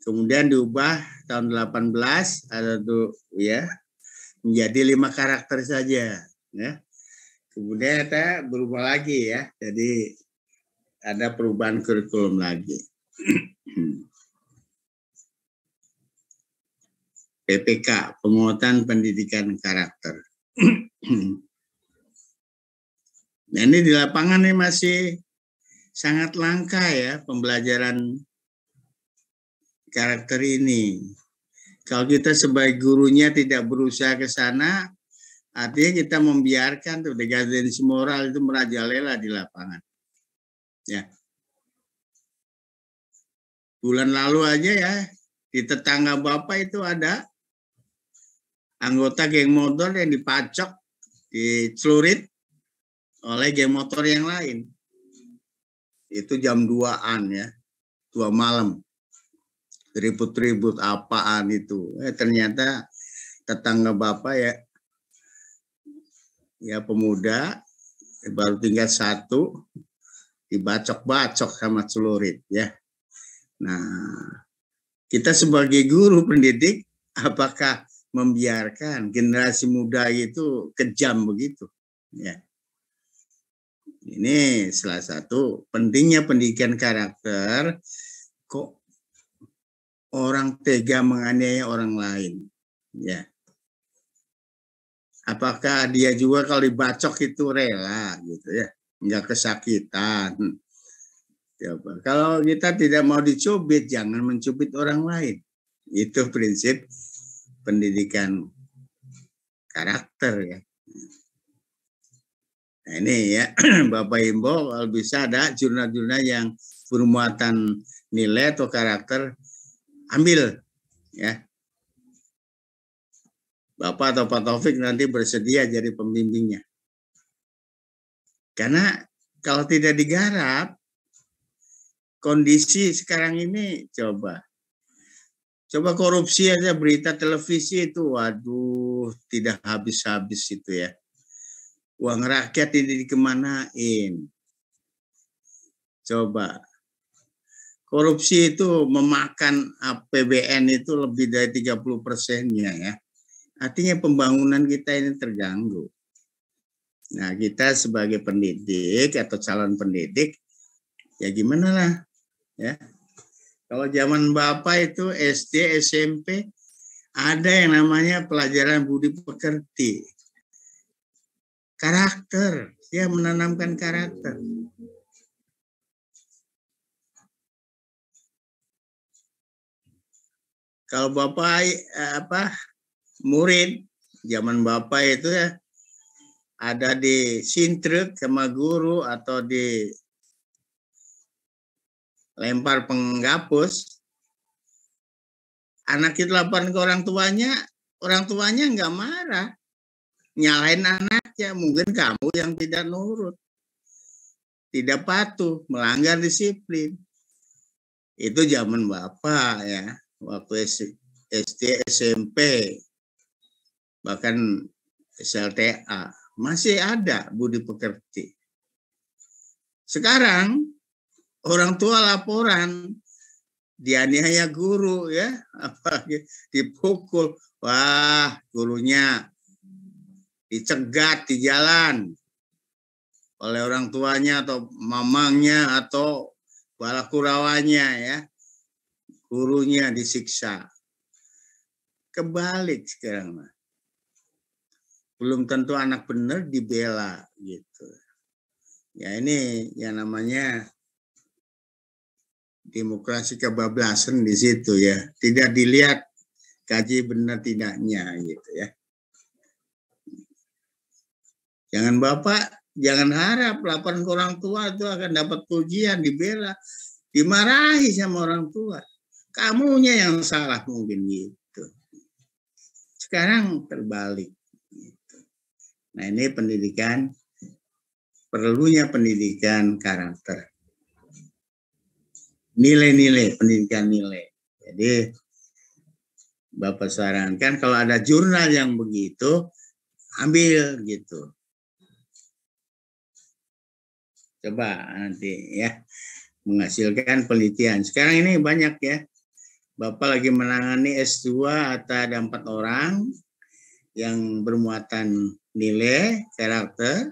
A: Kemudian diubah tahun 18 ada tuh ya menjadi 5 karakter saja ya. Kemudian kita berubah lagi ya. Jadi ada perubahan kurikulum lagi. PPK, penguatan pendidikan karakter. Nah, ini di lapangan ini masih sangat langka ya pembelajaran karakter ini. Kalau kita sebagai gurunya tidak berusaha ke sana, artinya kita membiarkan tuh degradasi moral itu merajalela di lapangan. Ya. Bulan lalu aja ya di tetangga Bapak itu ada anggota geng motor yang dipacok, dicelurit oleh geng motor yang lain. Itu jam 2-an ya, 2 malam. Ribut-ribut apaan itu. Ternyata tetangga Bapak ya pemuda, baru tinggal 1, dibacok-bacok sama celurit ya. Nah, kita sebagai guru pendidik, apakah membiarkan generasi muda itu kejam begitu? Ya. Ini salah satu pentingnya pendidikan karakter. Kok orang tega menganiaya orang lain? Ya. Apakah dia juga kalau dibacok itu rela gitu ya? Enggak kesakitan. Coba. Kalau kita tidak mau dicubit, jangan mencubit orang lain. Itu prinsip pendidikan karakter ya. Nah, ini ya Bapak Ibu kalau bisa ada jurnal-jurnal yang bermuatan nilai atau karakter, ambil ya. Bapak atau Pak Taufik nanti bersedia jadi pembimbingnya. Karena kalau tidak digarap, kondisi sekarang ini coba korupsi aja, berita televisi itu, waduh, tidak habis-habis itu ya. Uang rakyat ini dikemanain? Coba. Korupsi itu memakan APBN itu lebih dari 30%-nya ya. Artinya pembangunan kita ini terganggu. Nah, kita sebagai pendidik atau calon pendidik, ya gimana lah ya. Kalau zaman Bapak itu SD, SMP, ada yang namanya pelajaran budi pekerti. Karakter, ya menanamkan karakter. Kalau Bapak murid zaman Bapak itu ya ada di sintrek sama guru atau di lempar penghapus, anak itu laporan ke orang tuanya nggak marah, nyalahin anaknya, mungkin kamu yang tidak nurut, tidak patuh, melanggar disiplin. Itu zaman Bapak ya, waktu SD, SMP, bahkan SLTA, masih ada budi pekerti. Sekarang orang tua laporan dianiaya guru ya, apalagi dipukul, wah gurunya dicegat di jalan oleh orang tuanya atau mamangnya atau balakurawanya ya, gurunya disiksa. Kebalik sekarang mah. Belum tentu anak benar dibela gitu. Ya ini yang namanya demokrasi kebablasan di situ ya. Tidak dilihat kaji benar tidaknya gitu ya. Jangan Bapak, jangan harap laporan ke orang tua itu akan dapat pujian, dibela, dimarahi sama orang tua. Kamunya yang salah mungkin gitu. Sekarang terbalik. Nah, ini pendidikan, perlunya pendidikan karakter. Nilai-nilai, pendidikan nilai. Jadi Bapak sarankan kalau ada jurnal yang begitu, ambil gitu. Coba nanti ya, menghasilkan penelitian. Sekarang ini banyak ya. Bapak lagi menangani S2 atau ada 4 orang yang bermuatan nilai, karakter.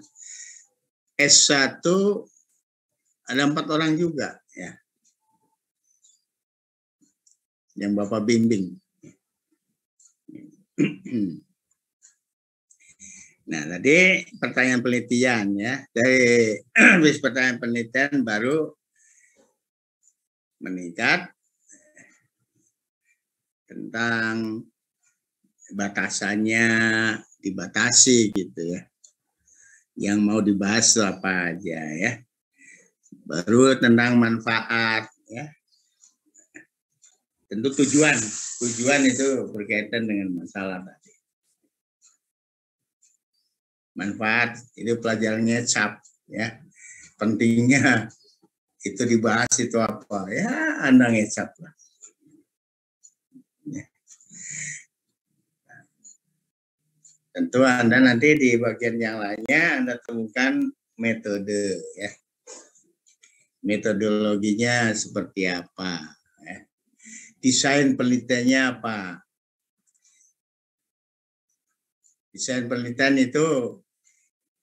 A: S1 ada 4 orang juga ya. Yang Bapak bimbing. Nah, tadi pertanyaan penelitian ya. Dari habis pertanyaan penelitian baru meningkat tentang batasannya, dibatasi gitu ya. Yang mau dibahas apa aja ya. Baru tentang manfaat ya. Tentu tujuan itu berkaitan dengan masalah tadi. Manfaat itu pelajarannya cap ya. Pentingnya itu dibahas itu apa ya, Anda ngecap lah. Ya. Tentu Anda nanti di bagian yang lainnya Anda temukan metode ya. Metodologinya seperti apa ya. Desain penelitiannya apa. Desain penelitian itu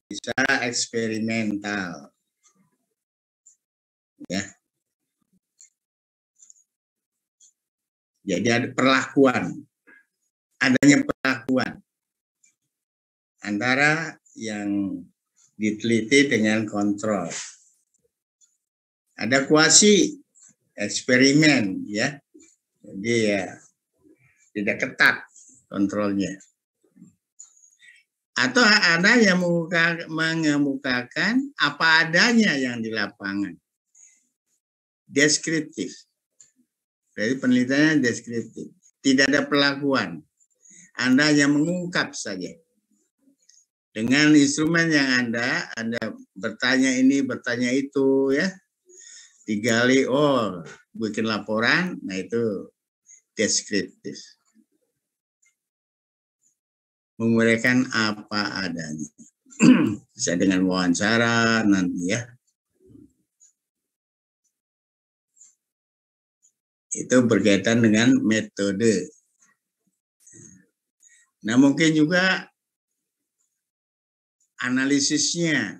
A: bisa eksperimental. Ya. Jadi ada perlakuan. Adanya perlakuan antara yang diteliti dengan kontrol. Ada kuasi eksperimen ya. Jadi ya tidak ketat kontrolnya. Atau ada yang mengemukakan apa adanya yang di lapangan. Deskriptif. Jadi penelitiannya deskriptif. Tidak ada perlakuan. Anda yang mengungkap saja. Dengan instrumen yang Anda bertanya ini, bertanya itu ya. Digali, bikin laporan, nah itu deskriptif. Menguraikan apa adanya. Bisa dengan wawancara nanti ya. Itu berkaitan dengan metode. Nah, mungkin juga analisisnya,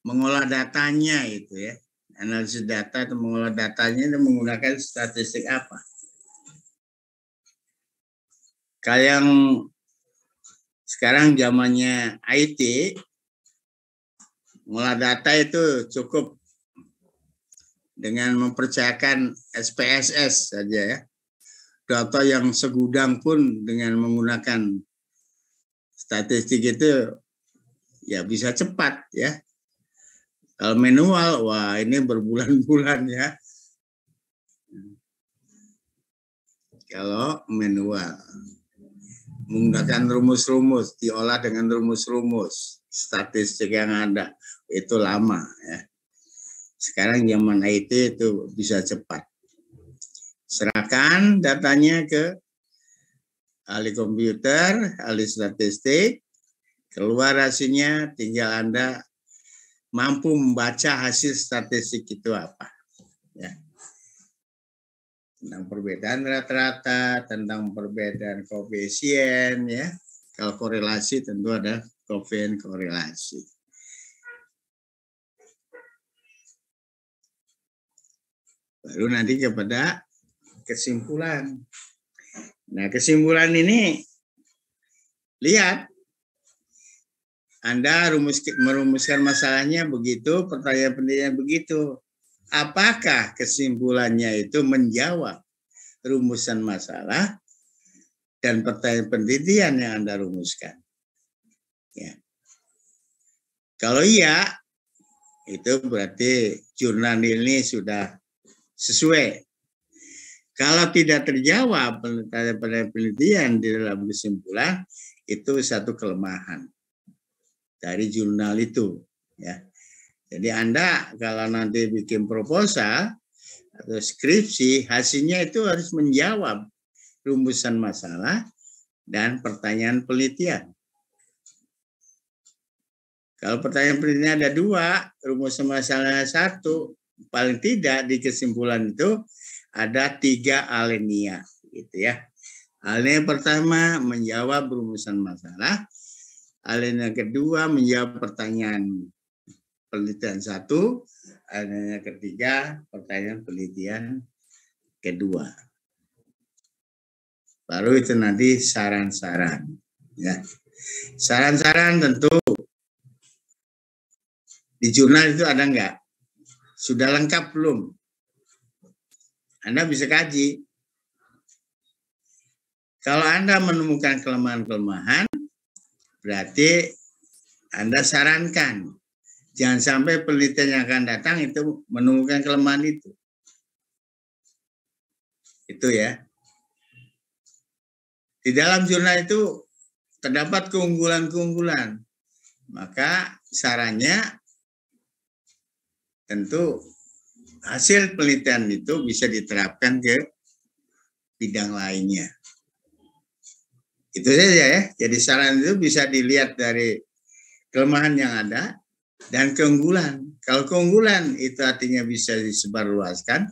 A: mengolah datanya itu ya. Analisis data atau mengolah datanya itu menggunakan statistik apa. Kayak yang sekarang zamannya IT, mengolah data itu cukup dengan mempercayakan SPSS saja ya. Data yang segudang pun dengan menggunakan statistik itu ya bisa cepat ya. Kalau manual, wah ini berbulan-bulan ya. Kalau manual, menggunakan rumus-rumus, diolah dengan rumus-rumus, statistik yang ada, itu lama ya. Sekarang zaman IT itu bisa cepat. Serahkan datanya ke ahli komputer, ahli statistik, keluar hasilnya, tinggal Anda mampu membaca hasil statistik itu apa. Ya. Tentang perbedaan rata-rata, tentang perbedaan koefisien, ya. Kalau korelasi tentu ada koefisien korelasi. Baru nanti kepada kesimpulan. Nah, kesimpulan ini lihat. Anda merumuskan masalahnya begitu, pertanyaan penelitian begitu. Apakah kesimpulannya itu menjawab rumusan masalah dan pertanyaan penelitian yang Anda rumuskan? Ya. Kalau iya, itu berarti jurnal ini sudah sesuai Kalau tidak terjawab penelitian di dalam kesimpulan, itu satu kelemahan dari jurnal itu, ya. Jadi Anda kalau nanti bikin proposal atau skripsi, hasilnya itu harus menjawab rumusan masalah dan pertanyaan penelitian. Kalau pertanyaan penelitian ada 2, rumusan masalah 1, paling tidak di kesimpulan itu ada 3 alinea, gitu ya. Alinea pertama menjawab rumusan masalah, alinea kedua menjawab pertanyaan penelitian 1, alinea ketiga pertanyaan penelitian kedua. Baru itu nanti saran-saran, ya. Saran-saran tentu di jurnal itu ada enggak? Sudah lengkap belum? Anda bisa kaji. Kalau Anda menemukan kelemahan-kelemahan, berarti Anda sarankan. Jangan sampai penelitian yang akan datang itu menemukan kelemahan itu. Itu ya. Di dalam jurnal itu terdapat keunggulan-keunggulan. Maka sarannya tentu hasil penelitian itu bisa diterapkan ke bidang lainnya. Itu saja ya. Jadi saran itu bisa dilihat dari kelemahan yang ada dan keunggulan. Kalau keunggulan itu artinya bisa disebarluaskan.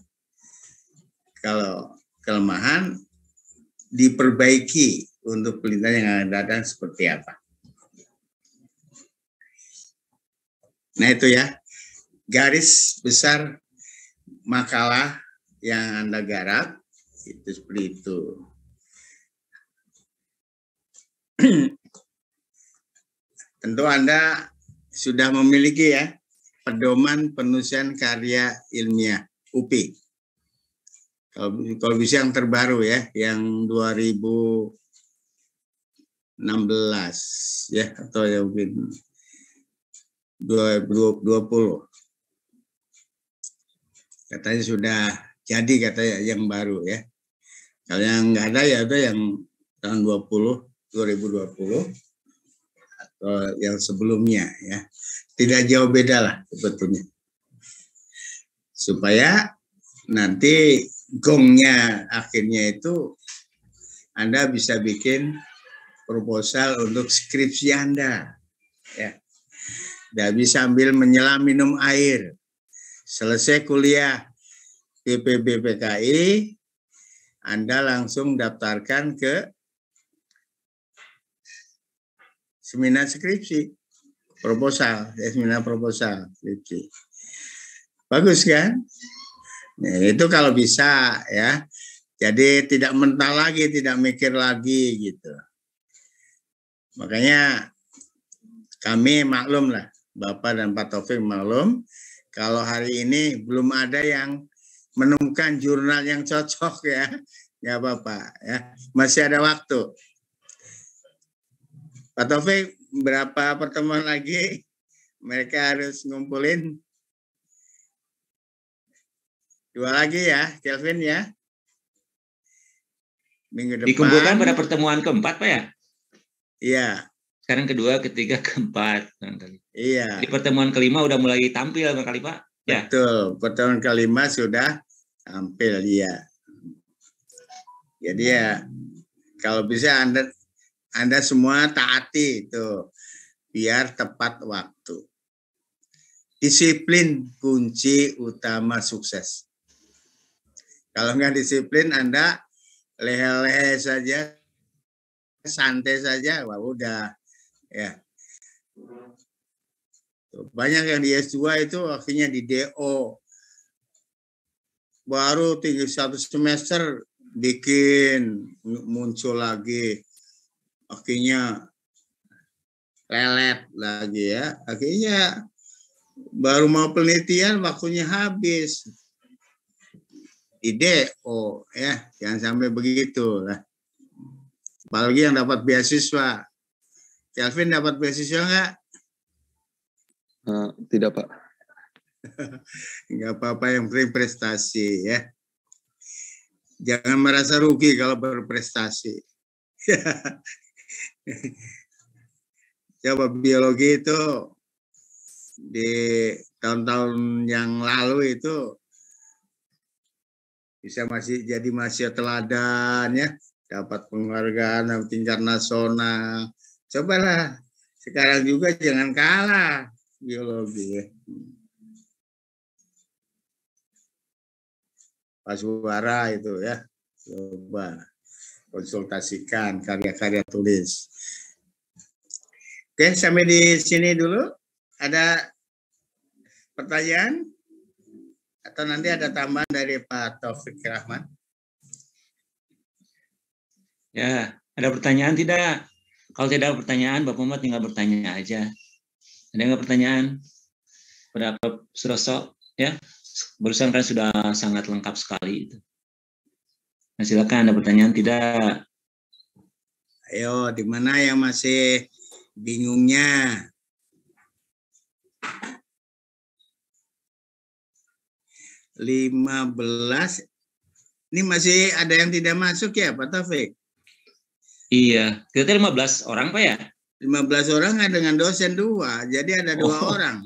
A: Kalau kelemahan diperbaiki untuk penelitian yang akan datang seperti apa. Nah itu ya, garis besar makalah yang Anda garap itu seperti itu. Tentu Anda sudah memiliki ya pedoman penulisan karya ilmiah UPI. Kalau bisa yang terbaru ya, yang 2016 ya, atau yang mungkin 2020. Katanya sudah jadi katanya yang baru ya. Kalau yang nggak ada ya ada yang tahun 2020 atau yang sebelumnya ya. Tidak jauh beda lah sebetulnya. Supaya nanti gongnya akhirnya itu Anda bisa bikin proposal untuk skripsi Anda. Ya. Dan bisa sambil menyelam minum air. Selesai kuliah PPBPKI, Anda langsung daftarkan ke seminar skripsi, proposal, seminar proposal skripsi. Bagus kan? Nah, itu kalau bisa ya. Jadi tidak mental lagi, tidak mikir lagi gitu. Makanya kami maklum lah, Bapak dan Pak Taufik maklum, kalau hari ini belum ada yang menemukan jurnal yang cocok ya, nggak apa-apa ya, masih ada waktu. Pak Taufik, berapa pertemuan lagi mereka harus ngumpulin? 2 lagi ya, Kelvin ya. Minggu depan.
C: Dikumpulkan pada pertemuan keempat, Pak ya?
A: Iya.
C: Sekarang kedua, ketiga, keempat.
A: Iya.
C: Di pertemuan kelima udah mulai tampil kali, Pak? Ya.
A: Betul, pertemuan kelima sudah tampil ya. Jadi ya, kalau bisa Anda semua taati itu, biar tepat waktu. Disiplin kunci utama sukses. Kalau nggak disiplin, Anda lehe-lehe saja, santai saja, wah udah ya. Banyak yang di S2 itu akhirnya di DO. Baru tinggal 1 semester bikin muncul lagi. Akhirnya lelet lagi ya. Akhirnya baru mau penelitian waktunya habis. Di DO ya, jangan sampai begitu lah. Apalagi yang dapat beasiswa. Kelvin dapat beasiswa enggak?
D: Tidak, Pak.
A: Enggak apa-apa, yang penting prestasi ya. Jangan merasa rugi kalau berprestasi. Coba biologi itu di tahun-tahun yang lalu itu bisa masih jadi mahasiswa teladan ya, dapat penghargaan tingkat nasional. Cobalah sekarang juga jangan kalah biologi ya. Pak Suara itu ya, coba konsultasikan karya-karya tulis. Oke, sampai di sini dulu. Ada pertanyaan? Atau nanti ada tambahan dari Pak Taufik Rahman?
C: Ya, ada pertanyaan tidak? Kalau tidak ada pertanyaan, Bapak Muhammad tinggal bertanya aja. Ada nggak pertanyaan? Pada Pak Suroso, ya? Barusan kan sudah sangat lengkap sekali itu. Nah, silakan, ada pertanyaan tidak?
A: Ayo, di mana yang masih bingungnya? (15). Ini masih ada yang tidak masuk ya, Pak Taufik?
C: Iya, kita 15 orang, Pak ya?
A: 15 orang dengan dosen 2, jadi ada 2 orang.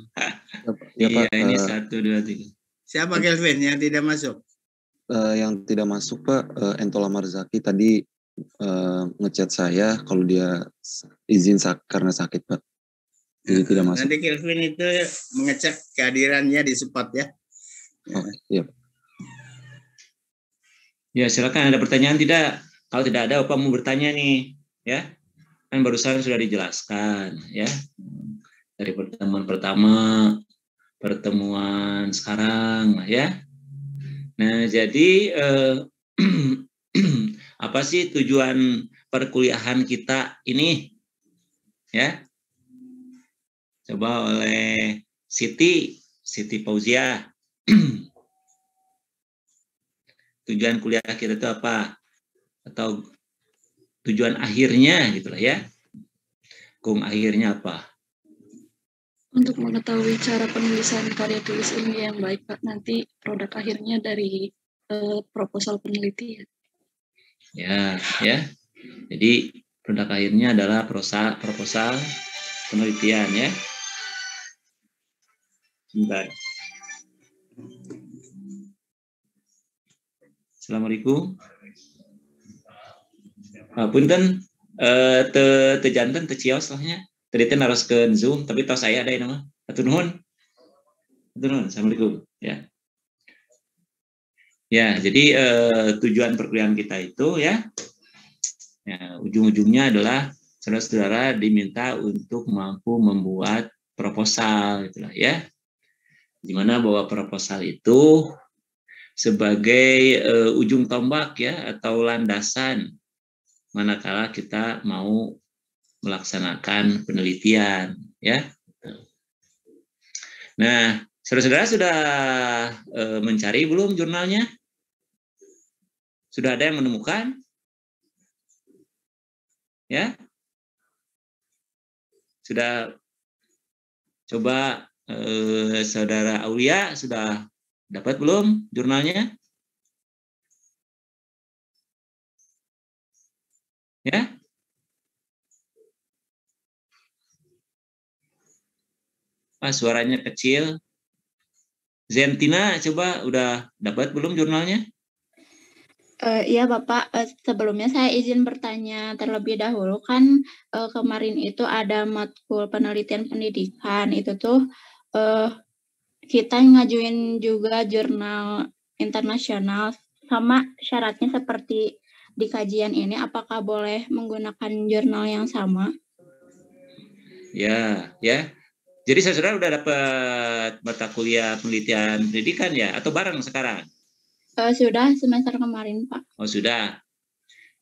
C: Ya, iya, Pak, ini 1, 2, 3.
A: Siapa Kelvin yang tidak masuk?
D: Yang tidak masuk Pak, Entola Marzaki tadi ngechat saya kalau dia izin karena sakit Pak. Jadi tidak masuk.
A: Nanti Kelvin itu mengecek kehadirannya di spot ya.
D: Oh, iya.
C: Ya, silakan, ada pertanyaan tidak? Kalau tidak ada, Bapak mau bertanya nih, ya. Kan barusan sudah dijelaskan, ya. Dari pertemuan pertama, pertemuan sekarang, ya. Nah, jadi apa sih tujuan perkuliahan kita ini? Ya. Coba oleh Siti Fauzia. Tujuan kuliah kita itu apa? Atau tujuan akhirnya gitulah ya. Kung akhirnya apa?
B: Untuk mengetahui cara penulisan karya tulis ilmiah yang baik, Pak. Nanti produk akhirnya dari proposal penelitian.
C: Ya. Jadi produk akhirnya adalah proposal penelitian ya. Sebentar. Assalamualaikum. Punten te janten te cios lahnya. Tadi teh naros ke Zoom tapi tos saya ada nama. Atur nuhun. Assalamualaikum ya. Ya, jadi tujuan perkuliahan kita itu ya ujung-ujungnya adalah saudara-saudara diminta untuk mampu membuat proposal itulah ya. Di mana bahwa proposal itu sebagai ujung tombak ya atau landasan manakala kita mau melaksanakan penelitian ya. Nah, saudara-saudara sudah mencari belum jurnalnya? Sudah ada yang menemukan? Ya? Sudah coba saudara Aulia sudah dapat belum jurnalnya? Ya? Suaranya kecil. Zentina coba udah dapat belum jurnalnya?
E: Iya Bapak, sebelumnya saya izin bertanya terlebih dahulu kan kemarin itu ada matkul penelitian pendidikan itu tuh kita ngajuin juga jurnal internasional sama syaratnya seperti di kajian ini apakah boleh menggunakan jurnal yang sama?
C: Ya. Jadi saudara udah dapat mata kuliah penelitian pendidikan ya atau bareng sekarang?
E: Sudah semester kemarin, Pak.
C: Oh, sudah.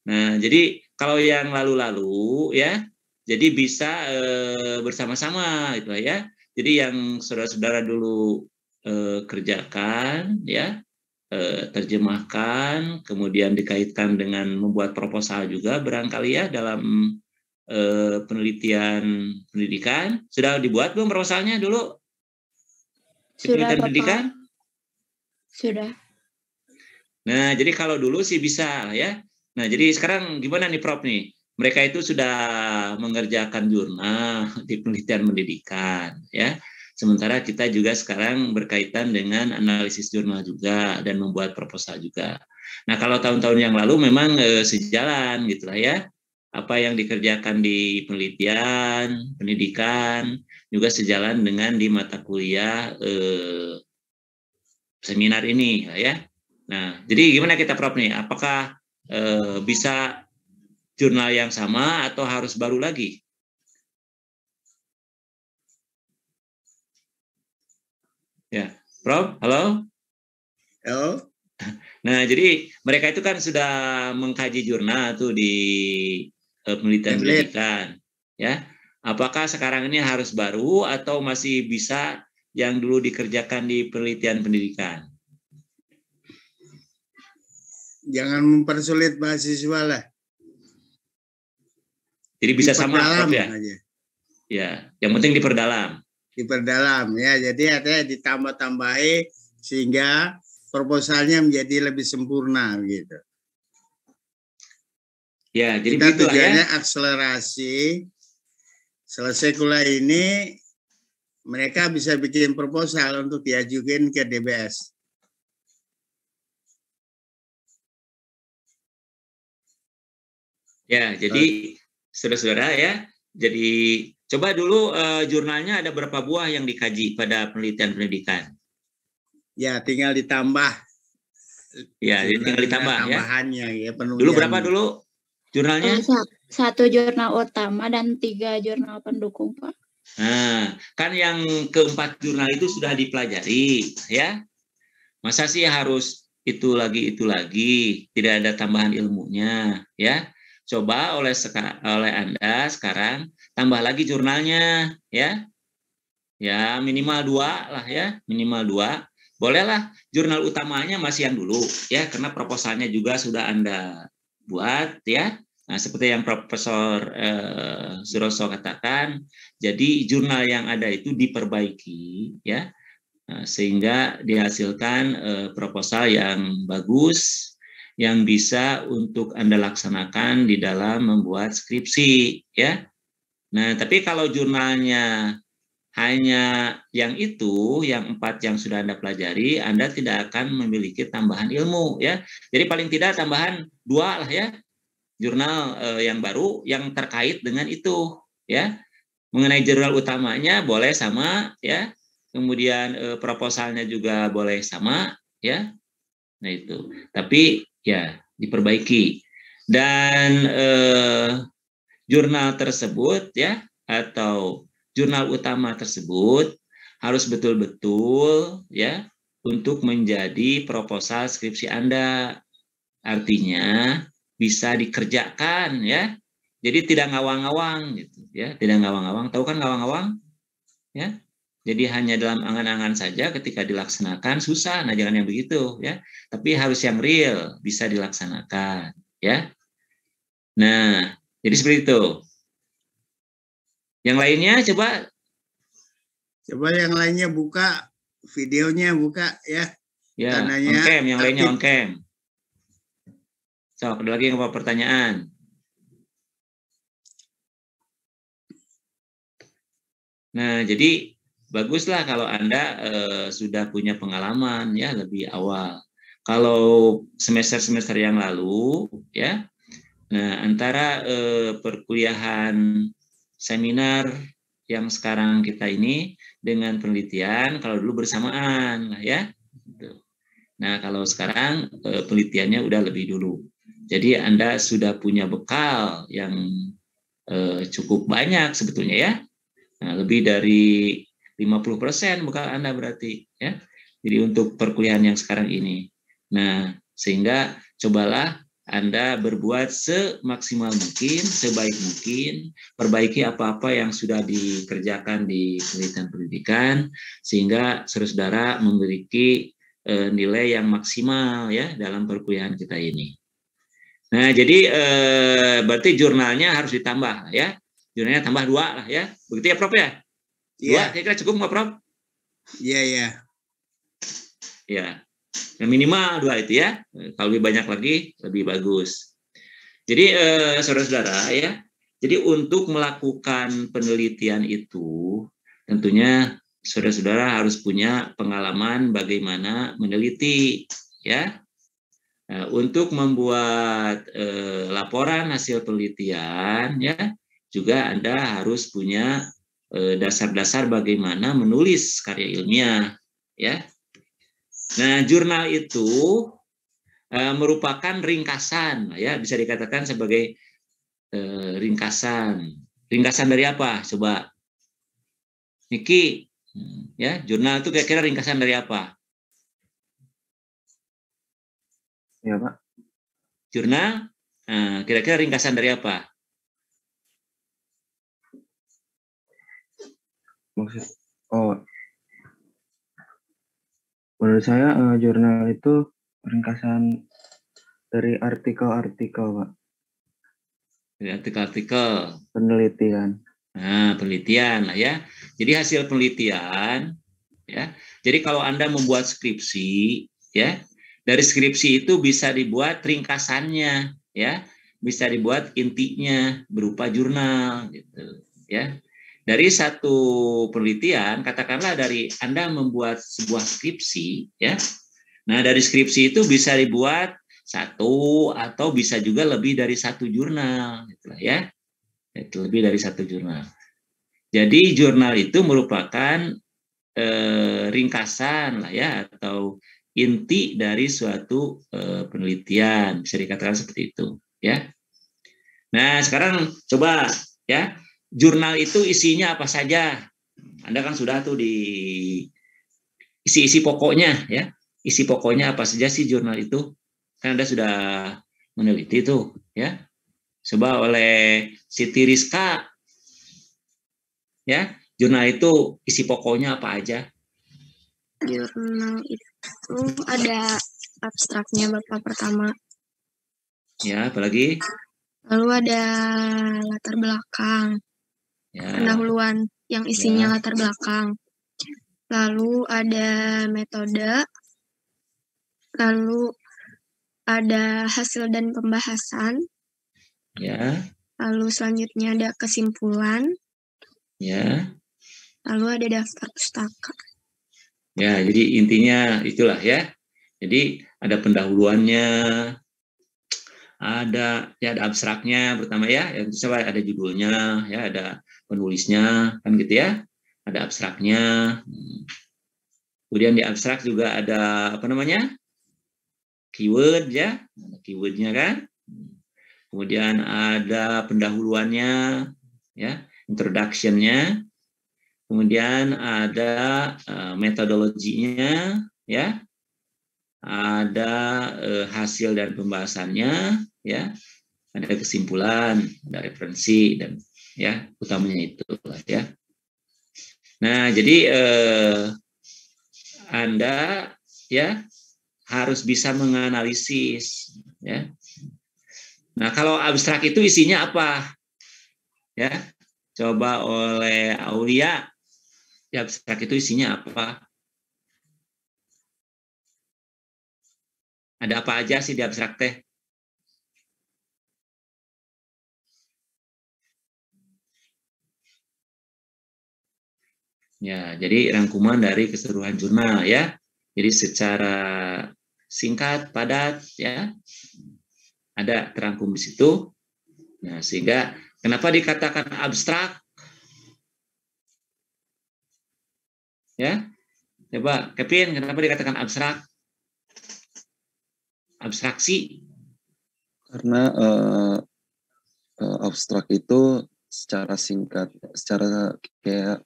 C: Nah, jadi kalau yang lalu-lalu ya, jadi bisa bersama-sama gitu ya. Jadi yang saudara-saudara dulu kerjakan ya, terjemahkan, kemudian dikaitkan dengan membuat proposal juga barangkali ya dalam penelitian pendidikan. Sudah dibuat belum proposalnya dulu?
E: Sudah,
C: penelitian
E: Bapak.
C: pendidikan?
E: Sudah.
C: Nah, jadi kalau dulu sih bisa lah ya. Nah, jadi sekarang gimana nih Prof nih? Mereka itu sudah mengerjakan jurnal di penelitian pendidikan ya. Sementara kita juga sekarang berkaitan dengan analisis jurnal juga dan membuat proposal juga. Nah, kalau tahun-tahun yang lalu memang sejalan gitulah ya. Apa yang dikerjakan di penelitian, pendidikan juga sejalan dengan di mata kuliah seminar ini ya. Nah, jadi gimana kita Prof nih? Apakah bisa jurnal yang sama atau harus baru lagi? Ya, Prof, halo?
A: Halo?
C: Nah, jadi mereka itu kan sudah mengkaji jurnal tuh di penelitian pendidikan, ya. Apakah sekarang ini harus baru atau masih bisa yang dulu dikerjakan di penelitian pendidikan?
A: Jangan mempersulit mahasiswa lah.
C: Jadi bisa sama Prof ya?
A: Aja.
C: Ya, yang penting diperdalam.
A: Diperdalam ya, jadi ada ditambah-tambahi sehingga proposalnya menjadi lebih sempurna gitu.
C: Ya, jadi
A: kita tujuannya
C: ya.
A: Akselerasi. Selesai kuliah ini mereka bisa bikin proposal untuk diajukan ke DBS.
C: Ya, jadi saudara-saudara ya, jadi coba dulu jurnalnya ada berapa buah yang dikaji pada penelitian pendidikan?
A: Ya, tinggal ditambah.
C: Ya, jadi tinggal ditambah
A: tambahannya
C: ya. Dulu berapa dulu jurnalnya?
E: 1 jurnal utama dan 3 jurnal pendukung, Pak.
C: Nah, kan yang keempat jurnal itu sudah dipelajari, ya. Masa sih harus itu lagi, tidak ada tambahan ilmunya, ya. Coba oleh Anda sekarang tambah lagi jurnalnya, ya. Ya, minimal 2 lah ya, minimal 2. Bolehlah jurnal utamanya masih yang dulu, ya, karena proposalnya juga sudah Anda buat, ya. Nah, seperti yang Profesor Suroso katakan, jadi jurnal yang ada itu diperbaiki, ya, sehingga dihasilkan proposal yang bagus, yang bisa untuk Anda laksanakan di dalam membuat skripsi, ya. Nah, tapi kalau jurnalnya hanya yang itu, yang 4 yang sudah Anda pelajari, Anda tidak akan memiliki tambahan ilmu, ya. Jadi paling tidak tambahan 2 lah ya, jurnal yang baru yang terkait dengan itu, ya. Mengenai jurnal utamanya boleh sama, ya. Kemudian proposalnya juga boleh sama, ya. Nah itu. Tapi ya diperbaiki. Dan jurnal tersebut, ya, atau jurnal utama tersebut harus betul-betul, ya, untuk menjadi proposal skripsi Anda. Artinya bisa dikerjakan, ya. Jadi tidak ngawang-ngawang gitu, ya, tidak ngawang-ngawang. Tahu kan ngawang-ngawang? Ya. Jadi hanya dalam angan-angan saja ketika dilaksanakan susah. Nah, jangan yang begitu, ya. Tapi harus yang real, bisa dilaksanakan, ya. Nah, jadi seperti itu. Yang lainnya coba
A: yang lainnya buka videonya, buka ya.
C: Ya, on cam, yang lainnya on cam. So, ada lagi yang apa pertanyaan? Nah, jadi baguslah kalau Anda sudah punya pengalaman ya lebih awal. Kalau semester-semester yang lalu, ya, nah antara perkuliahan seminar yang sekarang kita ini dengan penelitian, kalau dulu bersamaan, lah ya. Nah, kalau sekarang penelitiannya udah lebih dulu. Jadi Anda sudah punya bekal yang cukup banyak sebetulnya ya. Nah, lebih dari 50% bekal Anda berarti ya. Jadi untuk perkuliahan yang sekarang ini. Nah, sehingga cobalah Anda berbuat semaksimal mungkin, sebaik mungkin, perbaiki apa-apa yang sudah dikerjakan di penelitian pendidikan, sehingga saudara-saudara memiliki nilai yang maksimal ya dalam perkuliahan kita ini. Nah, jadi berarti jurnalnya harus ditambah ya. Jurnalnya tambah 2 lah ya. Begitu ya, Prof ya? 2 kira-kira cukup nggak, Prof?
A: Iya, iya.
C: Ya. Minimal 2 itu ya. Kalau lebih banyak lagi lebih bagus. Jadi saudara-saudara ya, jadi untuk melakukan penelitian itu tentunya saudara-saudara harus punya pengalaman bagaimana meneliti ya. Untuk membuat laporan hasil penelitian ya, juga Anda harus punya dasar-dasar bagaimana menulis karya ilmiah ya. Nah, jurnal itu merupakan ringkasan, ya bisa dikatakan sebagai ringkasan. Ringkasan dari apa? Coba, Niki, ya jurnal itu kira-kira ringkasan dari apa?
F: Ya Pak.
C: Jurnal, kira-kira ringkasan dari apa?
F: Menurut saya jurnal itu ringkasan dari artikel-artikel, Pak.
C: Dari artikel-artikel.
F: Penelitian.
C: Nah, penelitian lah ya. Jadi hasil penelitian, ya. Jadi kalau Anda membuat skripsi, ya, dari skripsi itu bisa dibuat ringkasannya, ya, bisa dibuat intinya berupa jurnal, gitu, ya. Dari satu penelitian, katakanlah dari Anda membuat sebuah skripsi, ya. Nah, dari skripsi itu bisa dibuat satu atau bisa juga lebih dari satu jurnal, gitu ya. Itu lebih dari satu jurnal. Jadi jurnal itu merupakan ringkasan lah ya atau inti dari suatu penelitian, bisa dikatakan seperti itu, ya. Nah, sekarang coba ya. Jurnal itu isinya apa saja? Anda kan sudah tuh di isi-isi pokoknya ya. Isi pokoknya apa saja sih jurnal itu? Kan Anda sudah meneliti tuh ya. Coba oleh Siti Rizka ya. Jurnal itu isi pokoknya apa aja?
G: Jurnal itu ada abstraknya Bapak pertama.
C: Ya, apalagi?
G: Lalu ada latar belakang.
C: Ya.
G: Pendahuluan yang isinya latar belakang. Lalu ada metode. Lalu ada hasil dan pembahasan.
C: Ya.
G: Lalu selanjutnya ada kesimpulan.
C: Ya.
G: Lalu ada daftar pustaka.
C: Ya, jadi intinya itulah ya. Jadi ada pendahuluannya, ada ya ada abstraknya pertama ya, yang coba ada judulnya, ya ada penulisnya kan gitu ya, ada abstraknya. Kemudian di abstrak juga ada apa namanya keyword ya, ada keywordnya kan. Kemudian ada pendahuluannya ya, introduction-nya. Kemudian ada metodologinya ya, ada hasil dan pembahasannya ya, ada kesimpulan, ada referensi dan ya utamanya itu ya. Nah, jadi Anda ya harus bisa menganalisis ya. Nah, kalau abstrak itu isinya apa? Ya. Coba oleh Aulia. Di abstrak itu isinya apa? Ada apa aja sih di abstrak teh? Ya, jadi rangkuman dari keseluruhan jurnal ya. Jadi secara singkat, padat ya. Ada terangkum di situ. Nah, sehingga kenapa dikatakan abstrak? Ya. Coba Kevin, kenapa dikatakan abstrak? Abstraksi.
D: Karena abstrak itu secara singkat, secara kayak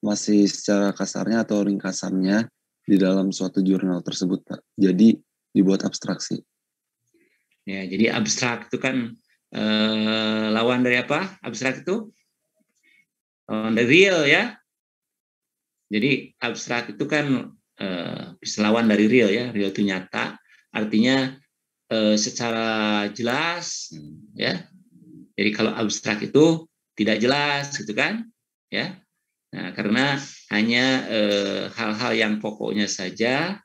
D: masih secara kasarnya atau ringkasannya di dalam suatu jurnal tersebut, Pak. Jadi dibuat abstraksi.
C: Ya, jadi abstrak itu kan lawan dari apa? Abstrak itu lawan dari real ya. Jadi abstrak itu kan bisa lawan dari real ya. Real itu nyata, artinya secara jelas ya. Jadi kalau abstrak itu tidak jelas gitu kan ya. Nah, karena hanya hal-hal yang pokoknya saja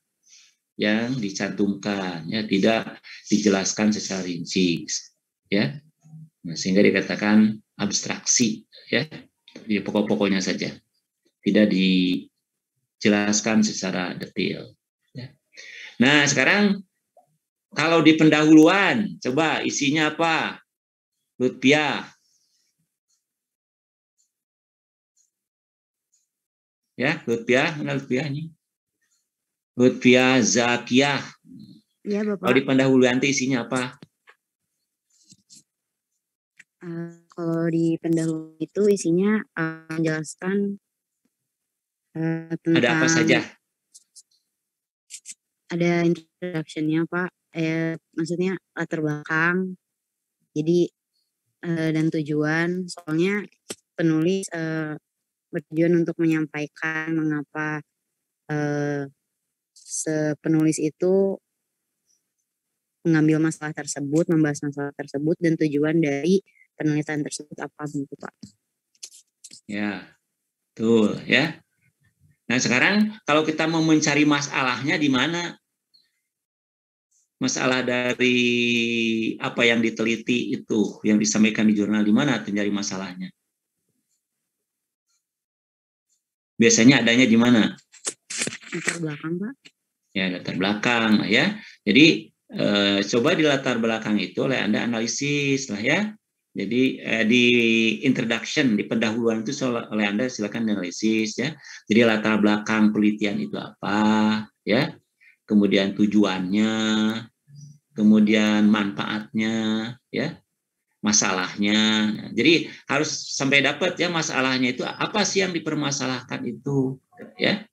C: yang dicantumkan, ya, tidak dijelaskan secara rinci, ya. Nah, sehingga dikatakan abstraksi, ya, di pokok-pokoknya saja, tidak dijelaskan secara detail. Ya. Nah, sekarang kalau di pendahuluan, coba isinya apa? Lutfiah. Ya, Lutfiah, mana Lutfiah ini? Lutfiah Zakiyah.
H: Ya,
C: Kalau
H: Bapak.
C: di pendahuluan itu isinya apa?
H: Kalau di pendahuluan itu isinya menjelaskan tentang
C: Ada apa saja?
H: Ada introduction-nya, Pak. Maksudnya latar belakang. Jadi dan tujuan. Soalnya penulis bertujuan untuk menyampaikan mengapa penulis itu mengambil masalah tersebut, membahas masalah tersebut, dan tujuan dari penelitian tersebut apa begitu, Pak? Ya,
C: betul ya. Nah, sekarang kalau kita mau mencari masalahnya di mana? Masalah dari apa yang diteliti itu, yang disampaikan di jurnal, di mana mencari masalahnya? Biasanya adanya di mana?
H: Latar belakang, Pak.
C: Ya, latar belakang ya. Jadi coba di latar belakang itu oleh Anda analisis lah ya. Jadi di introduction, di pendahuluan itu oleh Anda silakan analisis ya. Jadi latar belakang penelitian itu apa ya. Kemudian tujuannya, kemudian manfaatnya ya. Masalahnya. Jadi harus sampai dapat ya masalahnya itu apa sih yang dipermasalahkan itu ya.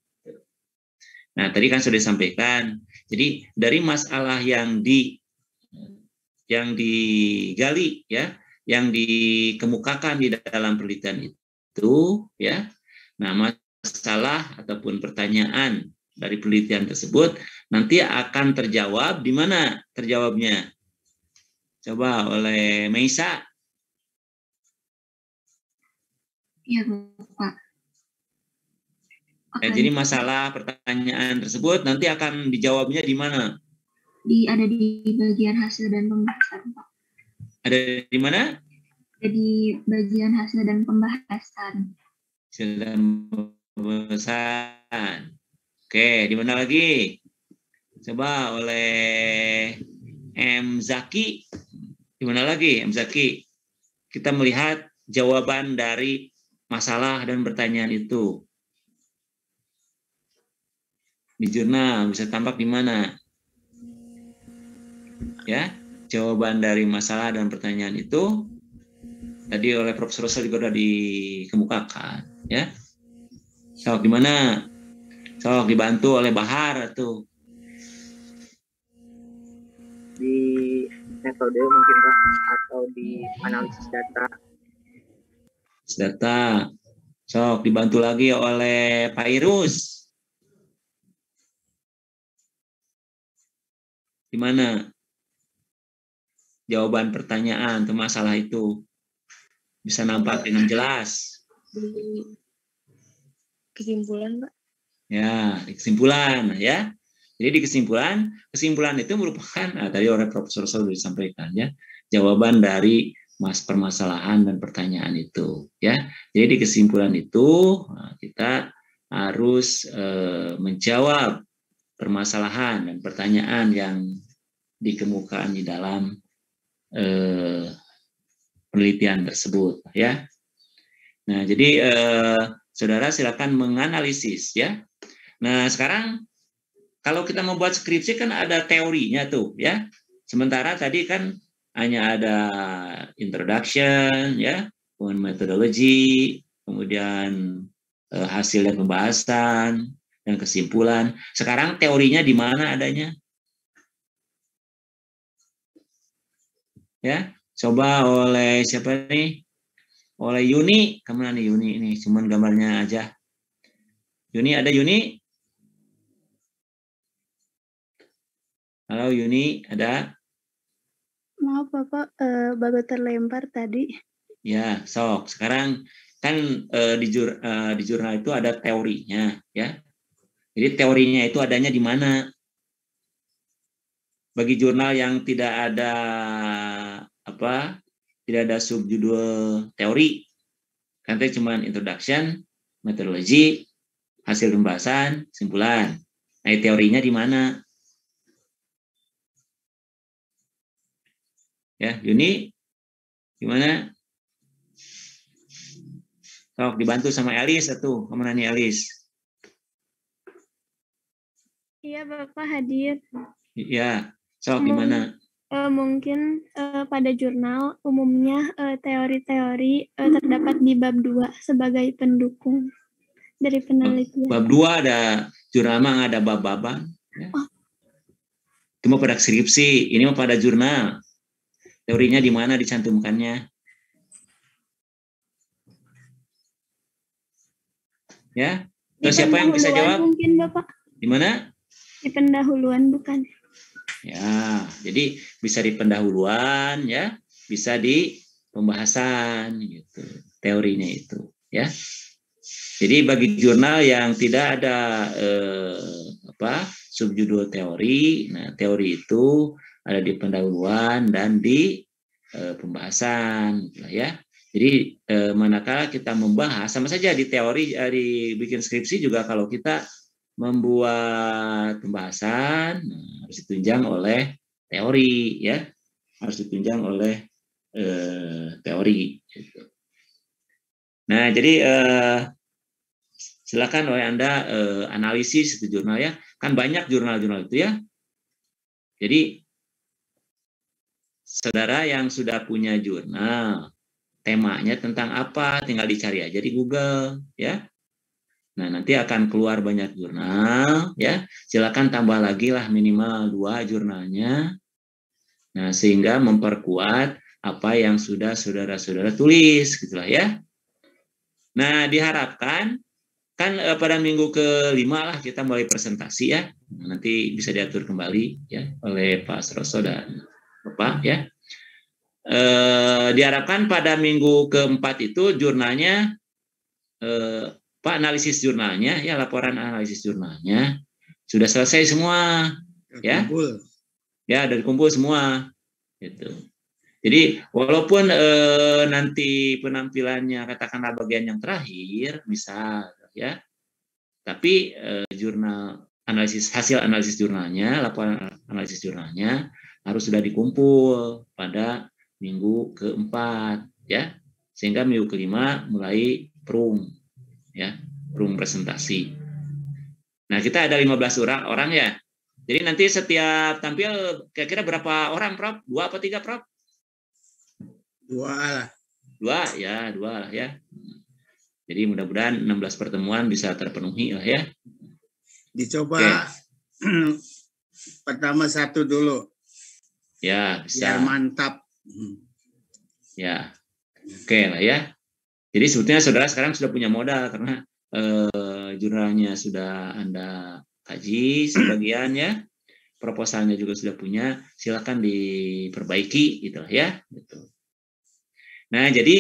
C: Nah, tadi kan sudah disampaikan. Jadi dari masalah yang digali ya, yang dikemukakan di dalam penelitian itu ya. Nah, masalah ataupun pertanyaan dari penelitian tersebut nanti akan terjawab di mana terjawabnya? Coba oleh Meisa.
I: Iya, Bapak.
C: Ya, jadi masalah pertanyaan tersebut nanti akan dijawabnya di mana?
I: Ada di bagian hasil dan pembahasan, Pak.
C: Ada di mana?
I: Ada di bagian hasil dan pembahasan.
C: Hasil dan pembahasan. Oke, di mana lagi? Coba oleh M. Zaki. Di mana lagi, M. Zaki? Kita melihat jawaban dari masalah dan pertanyaan itu. Di jurnal bisa tampak di mana? Ya, jawaban dari masalah dan pertanyaan itu tadi oleh Profesor Rosal juga sudah dikemukakan, ya. Sok di mana? Sok dibantu oleh Bahar tuh.
F: Di metode mungkin Pak, atau di analisis data.
C: Data. Sok dibantu lagi oleh Pak Irus. Di mana jawaban pertanyaan atau masalah itu bisa nampak dengan jelas?
G: Di kesimpulan, Pak.
C: Ya, di kesimpulan ya. Jadi di kesimpulan itu merupakan tadi oleh Profesor sudah disampaikan ya, jawaban dari permasalahan dan pertanyaan itu ya. Jadi di kesimpulan itu kita harus menjawab permasalahan dan pertanyaan yang dikemukakan di dalam penelitian tersebut ya. Nah, jadi saudara silakan menganalisis ya. Nah, sekarang kalau kita membuat skripsi kan ada teorinya tuh ya. Sementara tadi kan hanya ada introduction ya, kemudian metodologi, kemudian hasil dan pembahasan dan kesimpulan. Sekarang teorinya di mana adanya? Ya, coba oleh siapa nih? Oleh Yuni. Kemana nih Yuni ini? Cuman gambarnya aja. Yuni, ada Yuni? Halo Yuni, ada?
G: Maaf Bapak, Bapak terlempar tadi.
C: Ya, sok. Sekarang kan di jurnal itu ada teorinya, ya. Jadi teorinya itu adanya di mana? Bagi jurnal yang tidak ada tidak ada subjudul teori, kan itu cuma introduction, methodology, hasil pembahasan, kesimpulan. Nah, teorinya di mana? Ya, Yuni, gimana? Sok dibantu sama Elis atau kemana nih Elis?
J: Iya, Bapak hadir.
C: Iya, sok gimana?
J: Mungkin pada jurnal umumnya teori-teori terdapat di bab 2 sebagai pendukung dari penelitian.
C: Bab 2 ada jurnal mah ada bab-baban. Ya. Itu mah pada skripsi, ini mah pada jurnal. Teorinya di mana dicantumkannya? Ya, terus siapa yang bisa jawab?
J: Mungkin Bapak.
C: Di mana?
J: Di pendahuluan bukan?
C: Ya, jadi bisa di pendahuluan, ya, bisa di pembahasan, gitu. Teorinya itu, ya. Jadi bagi jurnal yang tidak ada subjudul teori, nah teori itu ada di pendahuluan dan di pembahasan, gitu ya. Jadi manakala kita membahas, sama saja di teori, di bikin skripsi juga kalau kita membuat pembahasan harus ditunjang oleh teori, ya, harus ditunjang oleh teori. Gitu. Nah, jadi silakan oleh Anda analisis itu jurnal ya, kan banyak jurnal-jurnal itu ya. Jadi saudara yang sudah punya jurnal, temanya tentang apa, tinggal dicari aja di Google, ya. Nah, nanti akan keluar banyak jurnal, ya. Silakan tambah lagi lah minimal 2 jurnalnya. Nah, sehingga memperkuat apa yang sudah saudara-saudara tulis, gitulah ya. Nah, diharapkan kan pada minggu ke-5 lah kita mulai presentasi ya. Nanti bisa diatur kembali ya oleh Pak Sroso dan Bapak ya. Diharapkan pada minggu ke-4 itu jurnalnya Pak analisis jurnalnya ya, laporan analisis jurnalnya sudah selesai semua ya. Ya, dari kumpul semua gitu. Jadi walaupun nanti penampilannya katakanlah bagian yang terakhir misal ya, tapi jurnal analisis, hasil analisis jurnalnya, laporan analisis jurnalnya harus sudah dikumpul pada minggu ke-4 ya, sehingga minggu ke-5 mulai prung ya, prung presentasi. Nah, kita ada 15 orang ya. Jadi nanti setiap tampil kira-kira berapa orang, Prof? 2 apa 3, Prof?
A: 2 lah.
C: 2 ya, 2 lah ya. Jadi mudah-mudahan 16 pertemuan bisa terpenuhi lah ya.
A: Dicoba pertama 1 dulu.
C: Ya, bisa.
A: Biar mantap.
C: Ya. Oke lah ya. Jadi sebetulnya saudara sekarang sudah punya modal karena jurnalnya sudah Anda kaji sebagian ya. Proposalnya juga sudah punya. Silakan diperbaiki gitu ya. Gitu. Nah, jadi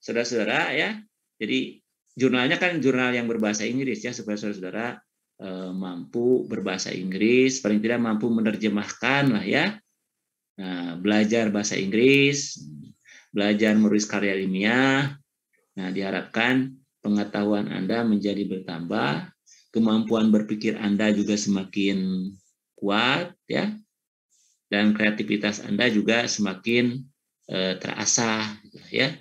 C: saudara-saudara ya. Jadi jurnalnya kan jurnal yang berbahasa Inggris ya, supaya saudara-saudara mampu berbahasa Inggris, paling tidak mampu menerjemahkan lah ya. Nah, belajar bahasa Inggris, belajar menulis karya ilmiah. Nah, diharapkan pengetahuan Anda menjadi bertambah, kemampuan berpikir Anda juga semakin kuat ya, dan kreativitas Anda juga semakin terasah ya.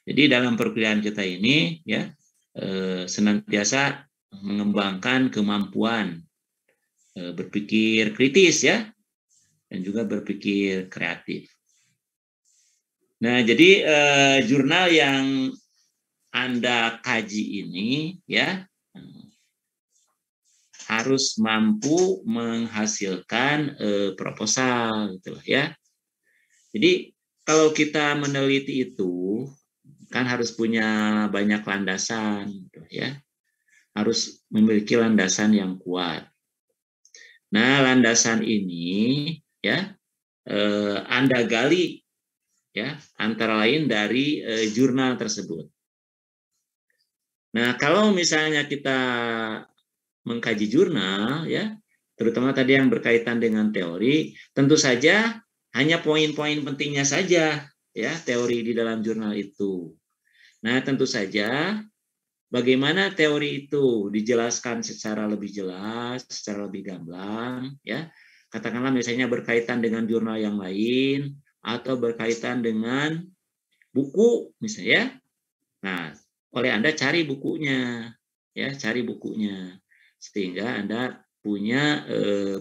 C: Jadi dalam perkuliahan kita ini ya senantiasa mengembangkan kemampuan berpikir kritis ya, dan juga berpikir kreatif. Nah, jadi jurnal yang Anda kaji ini ya harus mampu menghasilkan proposal gitu ya. Jadi kalau kita meneliti itu kan harus punya banyak landasan gitu ya. Harus memiliki landasan yang kuat. Nah, landasan ini ya Anda gali ya, antara lain dari jurnal tersebut. Nah, kalau misalnya kita mengkaji jurnal, ya, terutama tadi yang berkaitan dengan teori, tentu saja hanya poin-poin pentingnya saja, ya, teori di dalam jurnal itu. Nah, tentu saja bagaimana teori itu dijelaskan secara lebih jelas, secara lebih gamblang, ya. Katakanlah misalnya berkaitan dengan jurnal yang lain atau berkaitan dengan buku misalnya. Nah, oleh Anda cari bukunya, ya, cari bukunya sehingga Anda punya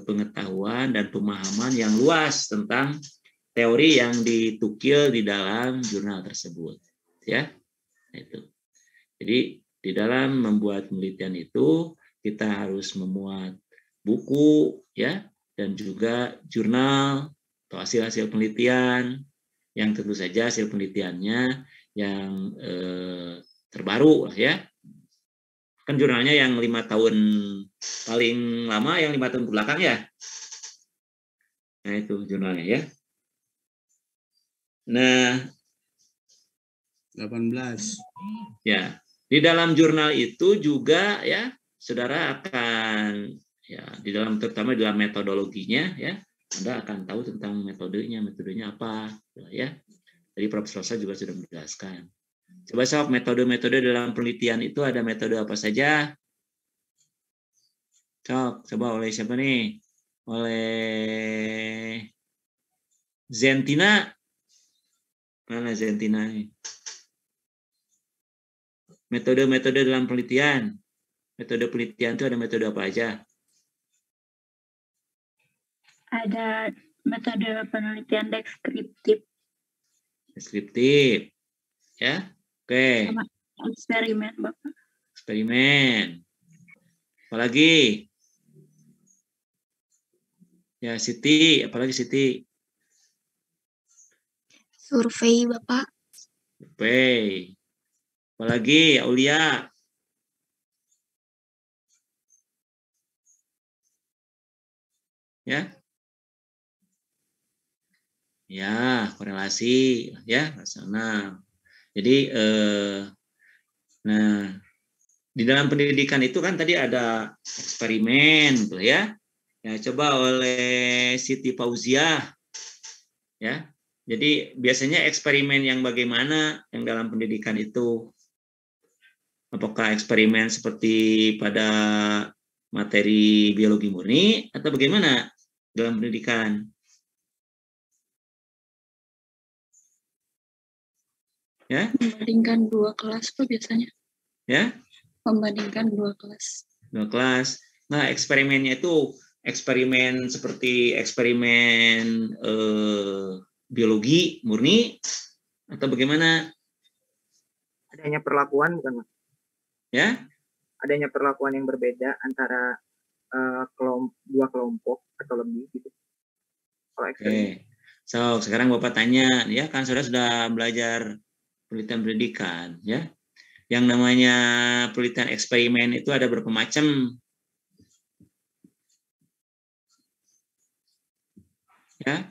C: pengetahuan dan pemahaman yang luas tentang teori yang ditukil di dalam jurnal tersebut, ya. Itu. Jadi di dalam membuat penelitian itu kita harus memuat buku, ya, dan juga jurnal atau hasil-hasil penelitian yang tentu saja hasil penelitiannya yang terbaru lah, ya. Kan jurnalnya yang 5 tahun paling lama, yang 5 tahun ke belakang, ya. Nah, itu jurnalnya, ya. Nah,
A: 18.
C: Ya, di dalam jurnal itu juga, ya, saudara akan, ya, di dalam terutama di dalam metodologinya, ya, Anda akan tahu tentang metodenya apa, ya. Jadi Profesor Rosa juga sudah menjelaskan. Coba sob, metode-metode dalam penelitian itu ada metode apa saja? Coba oleh siapa nih? Oleh Zentina. Mana Zentina nih? Metode-metode dalam penelitian. Metode penelitian itu ada metode apa aja?
E: Ada metode penelitian deskriptif.
C: Deskriptif. Ya. Oke.
E: Sama eksperimen, Bapak.
C: Eksperimen. Apalagi? Ya, Siti. Apalagi Siti?
G: Survei, Bapak.
C: Survei. Apalagi, Aulia? Ya. Ya, korelasi, ya, rasional. Jadi, nah, di dalam pendidikan itu kan tadi ada eksperimen, tuh, ya. Ya, coba oleh Siti Fauziah, ya. Jadi biasanya eksperimen yang bagaimana yang dalam pendidikan itu? Apakah eksperimen seperti pada materi biologi murni atau bagaimana dalam pendidikan? Ya?
B: Membandingkan 2 kelas Pak biasanya.
C: Ya?
B: Membandingkan 2 kelas.
C: 2 kelas. Nah, eksperimennya itu eksperimen seperti eksperimen biologi murni atau bagaimana?
F: Adanya perlakuan bukan, Mas?
C: Ya?
F: Adanya perlakuan yang berbeda antara dua kelompok atau lebih gitu.
C: Oke. So, sekarang Bapak tanya, ya kan saudara sudah belajar penelitian pendidikan, ya. Yang namanya penelitian eksperimen itu ada berapa macam? Ya.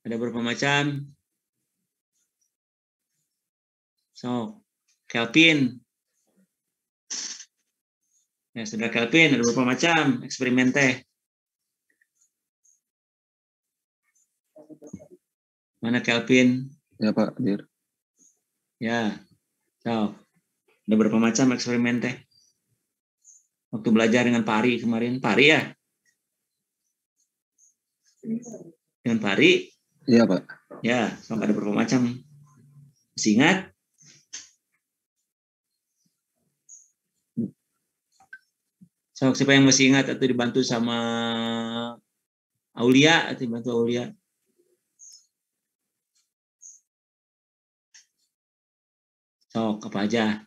C: Ada berapa macam? So, Kelvin. Ya, saudara Kelvin, ada berapa macam eksperimen teh? Mana Kelvin?
D: Ya Pak, Dir.
C: Ya, so, ada berapa macam eksperimen teh? Waktu belajar dengan Pak Ari kemarin, Pak Ari ya? Dengan Pak Ari?
D: Iya Pak.
C: Ya, so, ada berapa macam? Masih ingat? So, siapa yang masih ingat atau dibantu sama Aulia? Atau dibantu Aulia? So, apa aja?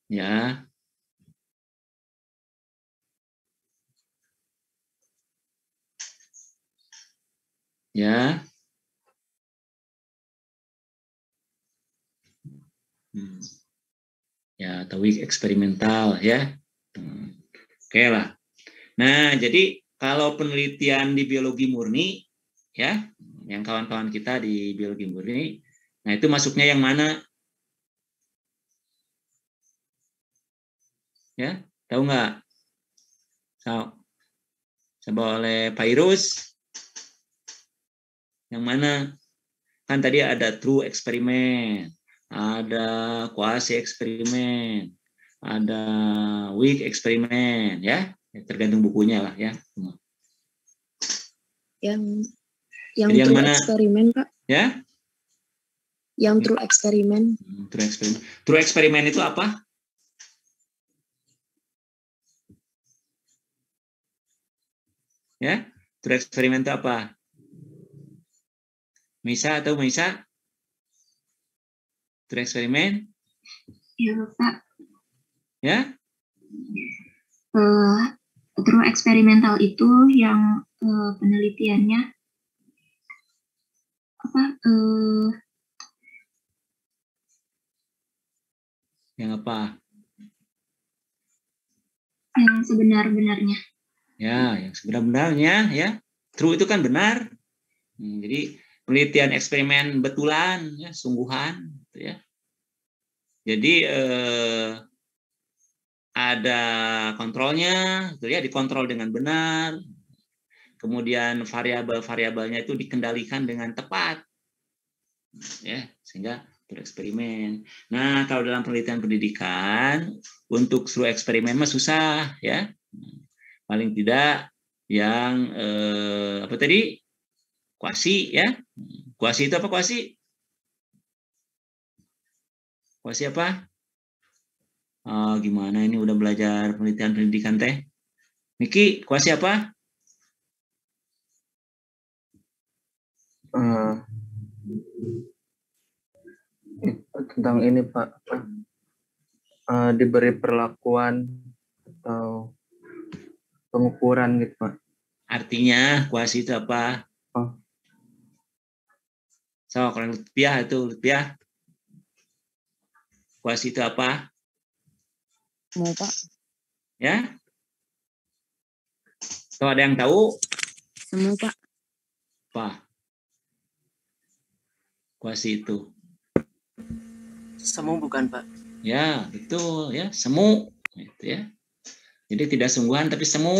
C: Ya. Ya. Ya, atau weak eksperimental ya. Oke lah. Nah, jadi kalau penelitian di biologi murni, ya, yang kawan-kawan kita di biologi murni, nah itu masuknya yang mana? Ya, tahu nggak? Coba oleh Pak Irus. Yang mana? Kan tadi ada true eksperimen, ada quasi eksperimen, ada weak eksperimen, ya, tergantung bukunya lah, ya.
G: Yang
C: Jadi
G: true
C: yang mana?
G: eksperimen, Kak.
C: Ya?
G: Yang true eksperimen.
C: True eksperimen. True eksperimen itu apa? Ya, true eksperimen itu apa? Misa atau Misa? True eksperimen?
I: Ya, Bapak.
C: Ya?
I: True eksperimental itu yang penelitiannya apa?
C: Yang apa?
I: Yang sebenar-benarnya.
C: Ya, yang sebenar-benarnya, ya. True itu kan benar. Jadi penelitian eksperimen betulan, ya, sungguhan, gitu ya. Jadi ada kontrolnya, gitu ya, dikontrol dengan benar. Kemudian variabel-variabelnya itu dikendalikan dengan tepat, ya, sehingga bereksperimen. Nah, kalau dalam penelitian pendidikan untuk suruh eksperimen mah susah, ya. Paling tidak yang apa tadi? Kuasi, ya. Kuasi itu apa kuasi? Kuasi apa? Gimana ini udah belajar penelitian pendidikan teh? Miki, kuasi apa?
F: Tentang ini Pak, diberi perlakuan atau pengukuran gitu Pak.
C: Artinya kuasi itu apa? So, kalau Lutfiah itu, Lutfiah. Kuasi itu apa?
H: Mau Pak?
C: Ya? Kalau ada yang tahu?
H: Semu Pak.
C: Apa? Kuasi itu.
K: Semu bukan Pak? Ya,
C: betul ya, semu, gitu ya. Jadi tidak sungguhan tapi semu,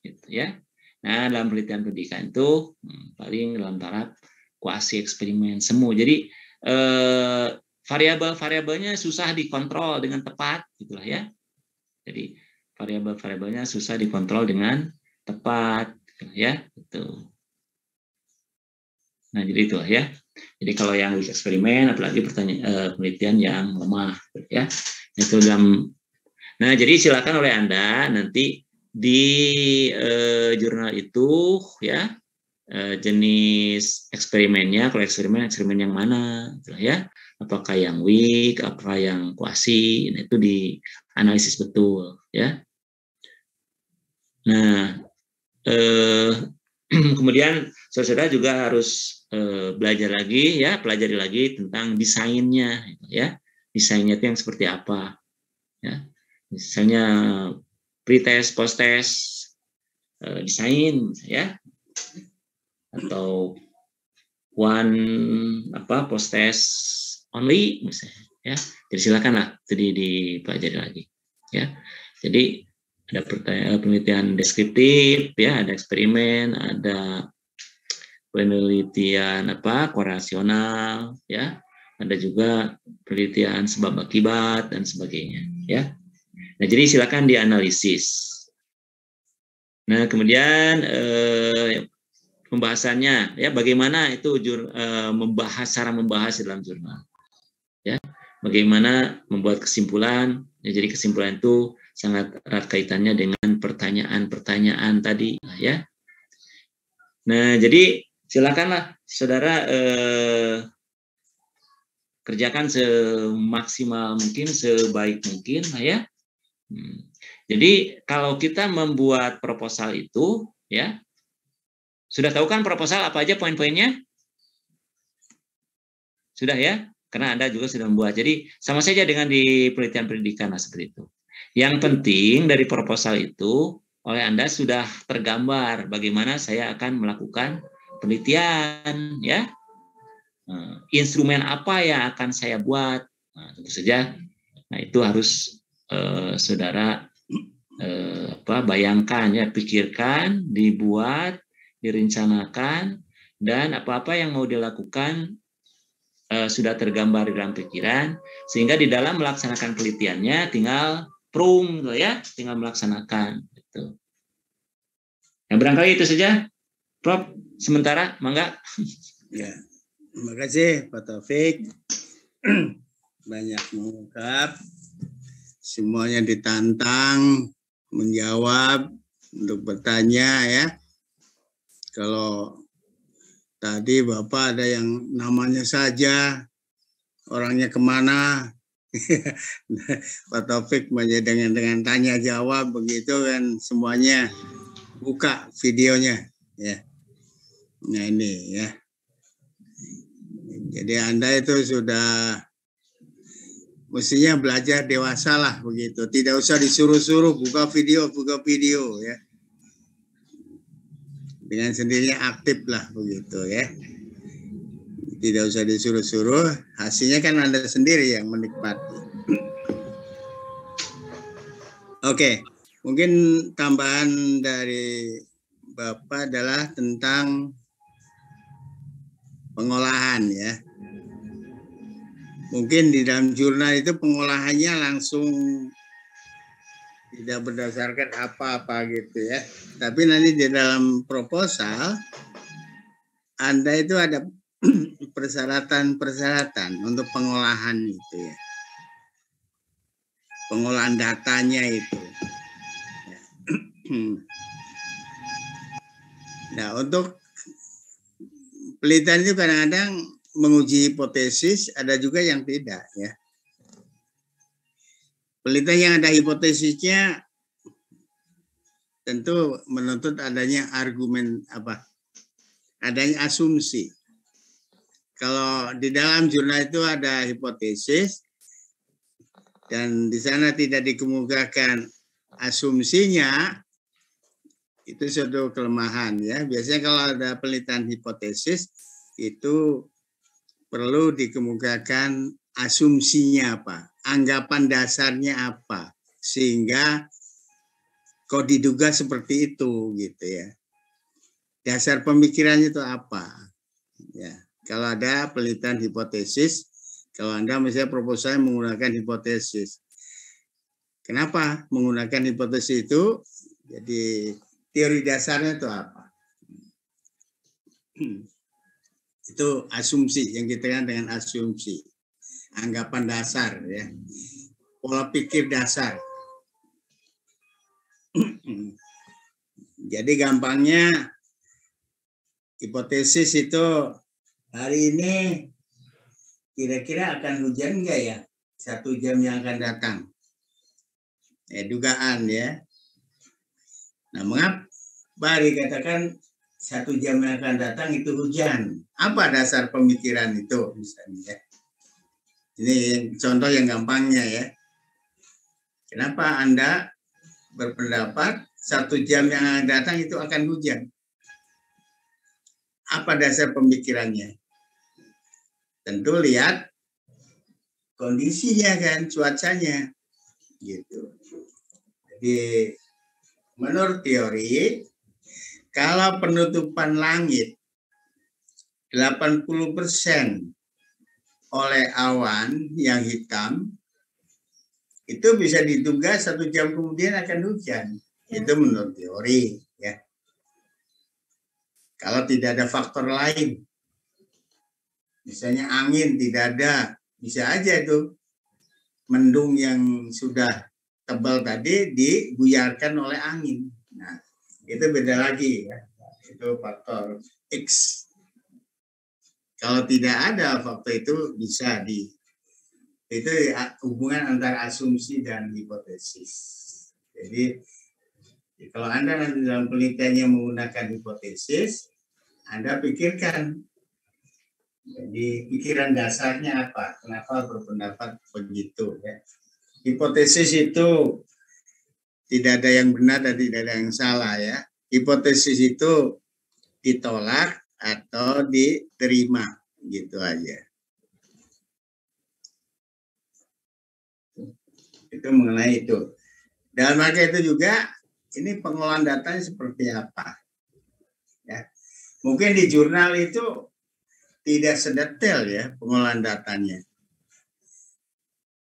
C: gitu ya. Nah, dalam penelitian pendidikan itu paling dalam taraf kuasi eksperimen semu. Jadi variabel-variabelnya susah dikontrol dengan tepat, gitulah ya. Jadi variabel-variabelnya susah dikontrol dengan tepat, gitu ya. Gitu. Nah, jadi itulah ya. Jadi kalau yang eksperimen, apalagi penelitian yang lemah, gitu ya. Itu dalam. Nah, jadi silakan oleh Anda nanti di jurnal itu ya. Jenis eksperimennya, kalau eksperimen yang mana, gitu ya? Apakah yang weak, apa yang kuasi, itu dianalisis betul, ya. Nah, kemudian saudara juga harus belajar lagi, ya, pelajari lagi tentang desainnya, ya. Desainnya itu yang seperti apa, ya. Misalnya pre-test, post-test, desain, ya. Atau post test only misalnya, ya. Jadi silakanlah itu dipelajari lagi, ya. Jadi ada penelitian deskriptif, ya, ada eksperimen, ada penelitian korelasional, ya. Ada juga penelitian sebab akibat dan sebagainya, ya. Nah, jadi silakan dianalisis. Nah, kemudian pembahasannya, ya, bagaimana itu cara membahas dalam jurnal, ya, bagaimana membuat kesimpulan, ya, jadi kesimpulan itu sangat erat kaitannya dengan pertanyaan-pertanyaan tadi, ya. Nah, jadi silakanlah saudara kerjakan semaksimal mungkin, sebaik mungkin, ya. Jadi kalau kita membuat proposal itu, ya. Sudah tahu kan proposal apa aja poin-poinnya? Sudah ya? Karena Anda juga sudah membuat. Jadi sama saja dengan di penelitian pendidikan, seperti itu. Yang penting dari proposal itu oleh Anda sudah tergambar bagaimana saya akan melakukan penelitian, ya. Instrumen apa yang akan saya buat. Nah, tentu saja. Nah, itu harus saudara bayangkan, ya, pikirkan, dibuat, direncanakan, dan apa-apa yang mau dilakukan sudah tergambar di dalam pikiran, sehingga di dalam melaksanakan penelitiannya tinggal prung, ya, tinggal melaksanakan. Gitu. Yang barangkali itu saja, Prof. Sementara, mangga.
A: Ya. Terima kasih Pak Taufik. Banyak mengungkap, semuanya ditantang, menjawab, untuk bertanya, ya. Kalau tadi Bapak ada yang namanya saja, orangnya kemana, Pak Taufik dengan tanya jawab begitu kan, semuanya buka videonya, ya. Nah ini, ya. Jadi Anda itu sudah mestinya belajar dewasa lah begitu. Tidak usah disuruh-suruh buka video ya. Dengan sendirinya aktif lah begitu, ya. Tidak usah disuruh-suruh, hasilnya kan Anda sendiri yang menikmati. Oke, mungkin tambahan dari Bapak adalah tentang pengolahan, ya. Mungkin di dalam jurnal itu pengolahannya langsung tidak berdasarkan apa-apa gitu, ya. Tapi nanti di dalam proposal Anda itu ada persyaratan untuk pengolahan itu, ya. Pengolahan datanya itu. Nah, untuk penelitian itu kadang-kadang menguji hipotesis, ada juga yang tidak, ya. Penelitian yang ada hipotesisnya tentu menuntut adanya argumen adanya asumsi. Kalau di dalam jurnal itu ada hipotesis dan di sana tidak dikemukakan asumsinya, itu suatu kelemahan, ya. Biasanya kalau ada penelitian hipotesis itu perlu dikemukakan asumsinya apa, anggapan dasarnya apa, sehingga kok diduga seperti itu gitu, ya. Dasar pemikirannya itu apa, ya. Kalau ada penelitian hipotesis, kalau Anda misalnya proposal menggunakan hipotesis, kenapa menggunakan hipotesis itu? Jadi teori dasarnya itu apa? Itu asumsi, yang kita kan dengan asumsi, anggapan dasar, ya, pola pikir dasar. Jadi gampangnya hipotesis itu hari ini kira-kira akan hujan enggak, ya, 1 jam yang akan datang, dugaan, ya. Nah, mengapa dikatakan 1 jam yang akan datang itu hujan? Apa dasar pemikiran itu misalnya? Ini contoh yang gampangnya, ya. Kenapa Anda berpendapat 1 jam yang akan datang itu akan hujan? Apa dasar pemikirannya? Tentu lihat kondisinya kan, cuacanya, gitu. Jadi menurut teori, kalau penutupan langit 80% oleh awan yang hitam, itu bisa diduga 1 jam kemudian akan hujan. Itu menurut teori, ya. Kalau tidak ada faktor lain, misalnya angin tidak ada, bisa aja itu mendung yang sudah tebal tadi dibuyarkan oleh angin. Nah, itu beda lagi, ya. Itu faktor X. Kalau tidak ada faktor itu bisa itu hubungan antara asumsi dan hipotesis. Jadi kalau Anda nanti dalam penelitiannya menggunakan hipotesis, Anda pikirkan, jadi pikiran dasarnya apa, kenapa berpendapat begitu, ya. Hipotesis itu tidak ada yang benar dan tidak ada yang salah ya. Hipotesis itu ditolak atau diterima, gitu aja. Itu mengenai itu. Dalam rangka itu juga, ini pengolahan datanya seperti apa? Ya. Mungkin di jurnal itu tidak sedetail ya pengolahan datanya.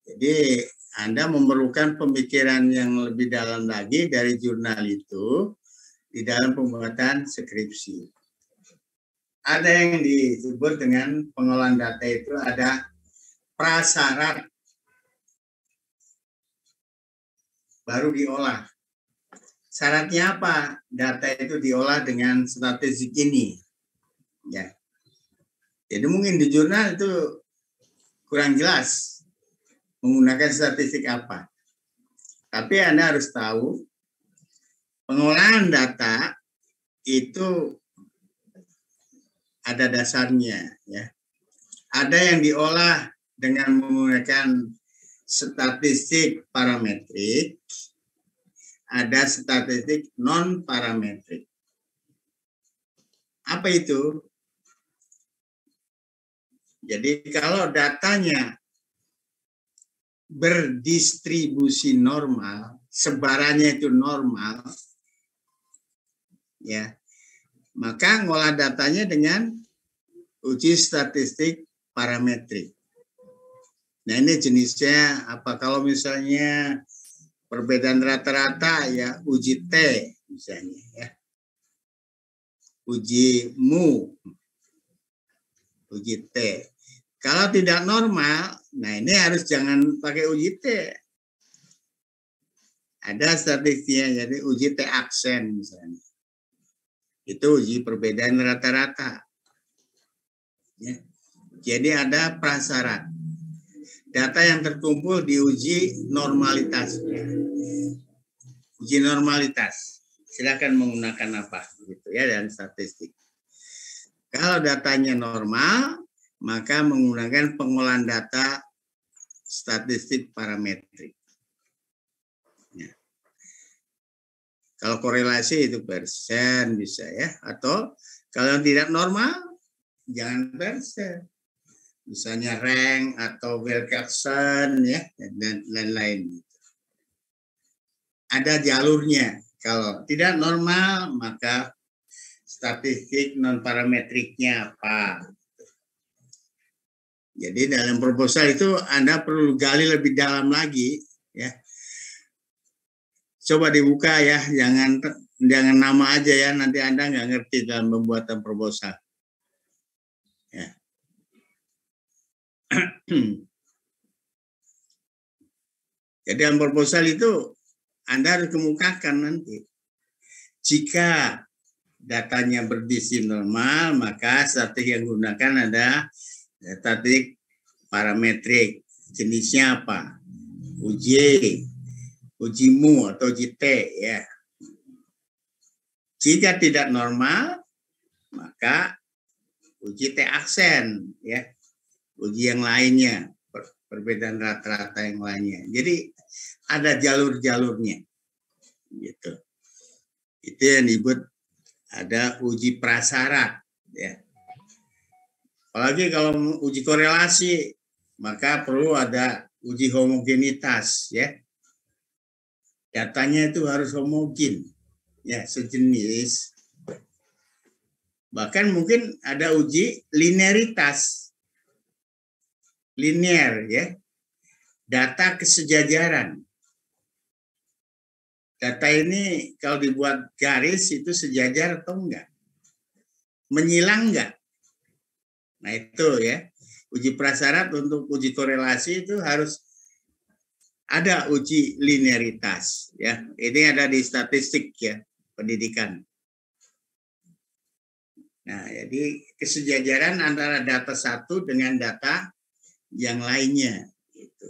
A: Jadi Anda memerlukan pemikiran yang lebih dalam lagi dari jurnal itu di dalam pembuatan skripsi. Ada yang disebut dengan pengolahan data itu ada prasyarat baru diolah. Syaratnya apa? Data itu diolah dengan statistik ini. Ya. Jadi mungkin di jurnal itu kurang jelas menggunakan statistik apa. Tapi Anda harus tahu pengolahan data itu ada dasarnya, ya. Ada yang diolah dengan menggunakan statistik parametrik, ada statistik non parametrik. Apa itu? Jadi kalau datanya berdistribusi normal, sebarannya itu normal, ya, maka ngolah datanya dengan uji statistik parametrik. Nah ini jenisnya apa? Kalau misalnya perbedaan rata-rata ya uji T misalnya ya, uji mu, uji T. Kalau tidak normal, nah ini harus jangan pakai uji T. Ada statistiknya, jadi uji T aksen misalnya. Itu uji perbedaan rata-rata. Ya. Jadi ada prasyarat. Data yang terkumpul diuji normalitasnya. Uji normalitas. Silakan menggunakan apa gitu ya dan statistik. Kalau datanya normal, maka menggunakan pengolahan data statistik parametrik. Ya. Kalau korelasi itu persen bisa ya, atau kalau tidak normal jangan persen. Misalnya rank atau Wilkerson ya dan lain-lain. Ada jalurnya. Kalau tidak normal maka statistik non parametriknya apa? Jadi dalam proposal itu Anda perlu gali lebih dalam lagi ya. Coba dibuka ya, jangan nama aja ya, nanti Anda nggak ngerti dalam pembuatan proposal. Ya. Jadi dalam proposal itu Anda harus kemukakan nanti. Jika datanya berdisi normal, maka strategi yang digunakan ada statistik parametrik. Jenisnya apa? uji mu atau uji T ya. Jika tidak normal, maka uji T aksen ya. Uji yang lainnya, perbedaan rata-rata yang lainnya. Jadi ada jalur-jalurnya. Gitu. Itu yang disebut ada uji prasyarat ya. Apalagi kalau uji korelasi, maka perlu ada uji homogenitas ya. Datanya itu harus homogen ya, sejenis. Bahkan mungkin ada uji linearitas. Linear ya. Data kesejajaran. Data ini kalau dibuat garis itu sejajar atau enggak? Menyilang enggak? Nah itu ya, uji prasyarat untuk uji korelasi itu harus ada uji linearitas ya. Ini ada di statistik ya, pendidikan. Nah, jadi kesejajaran antara data satu dengan data yang lainnya. Gitu.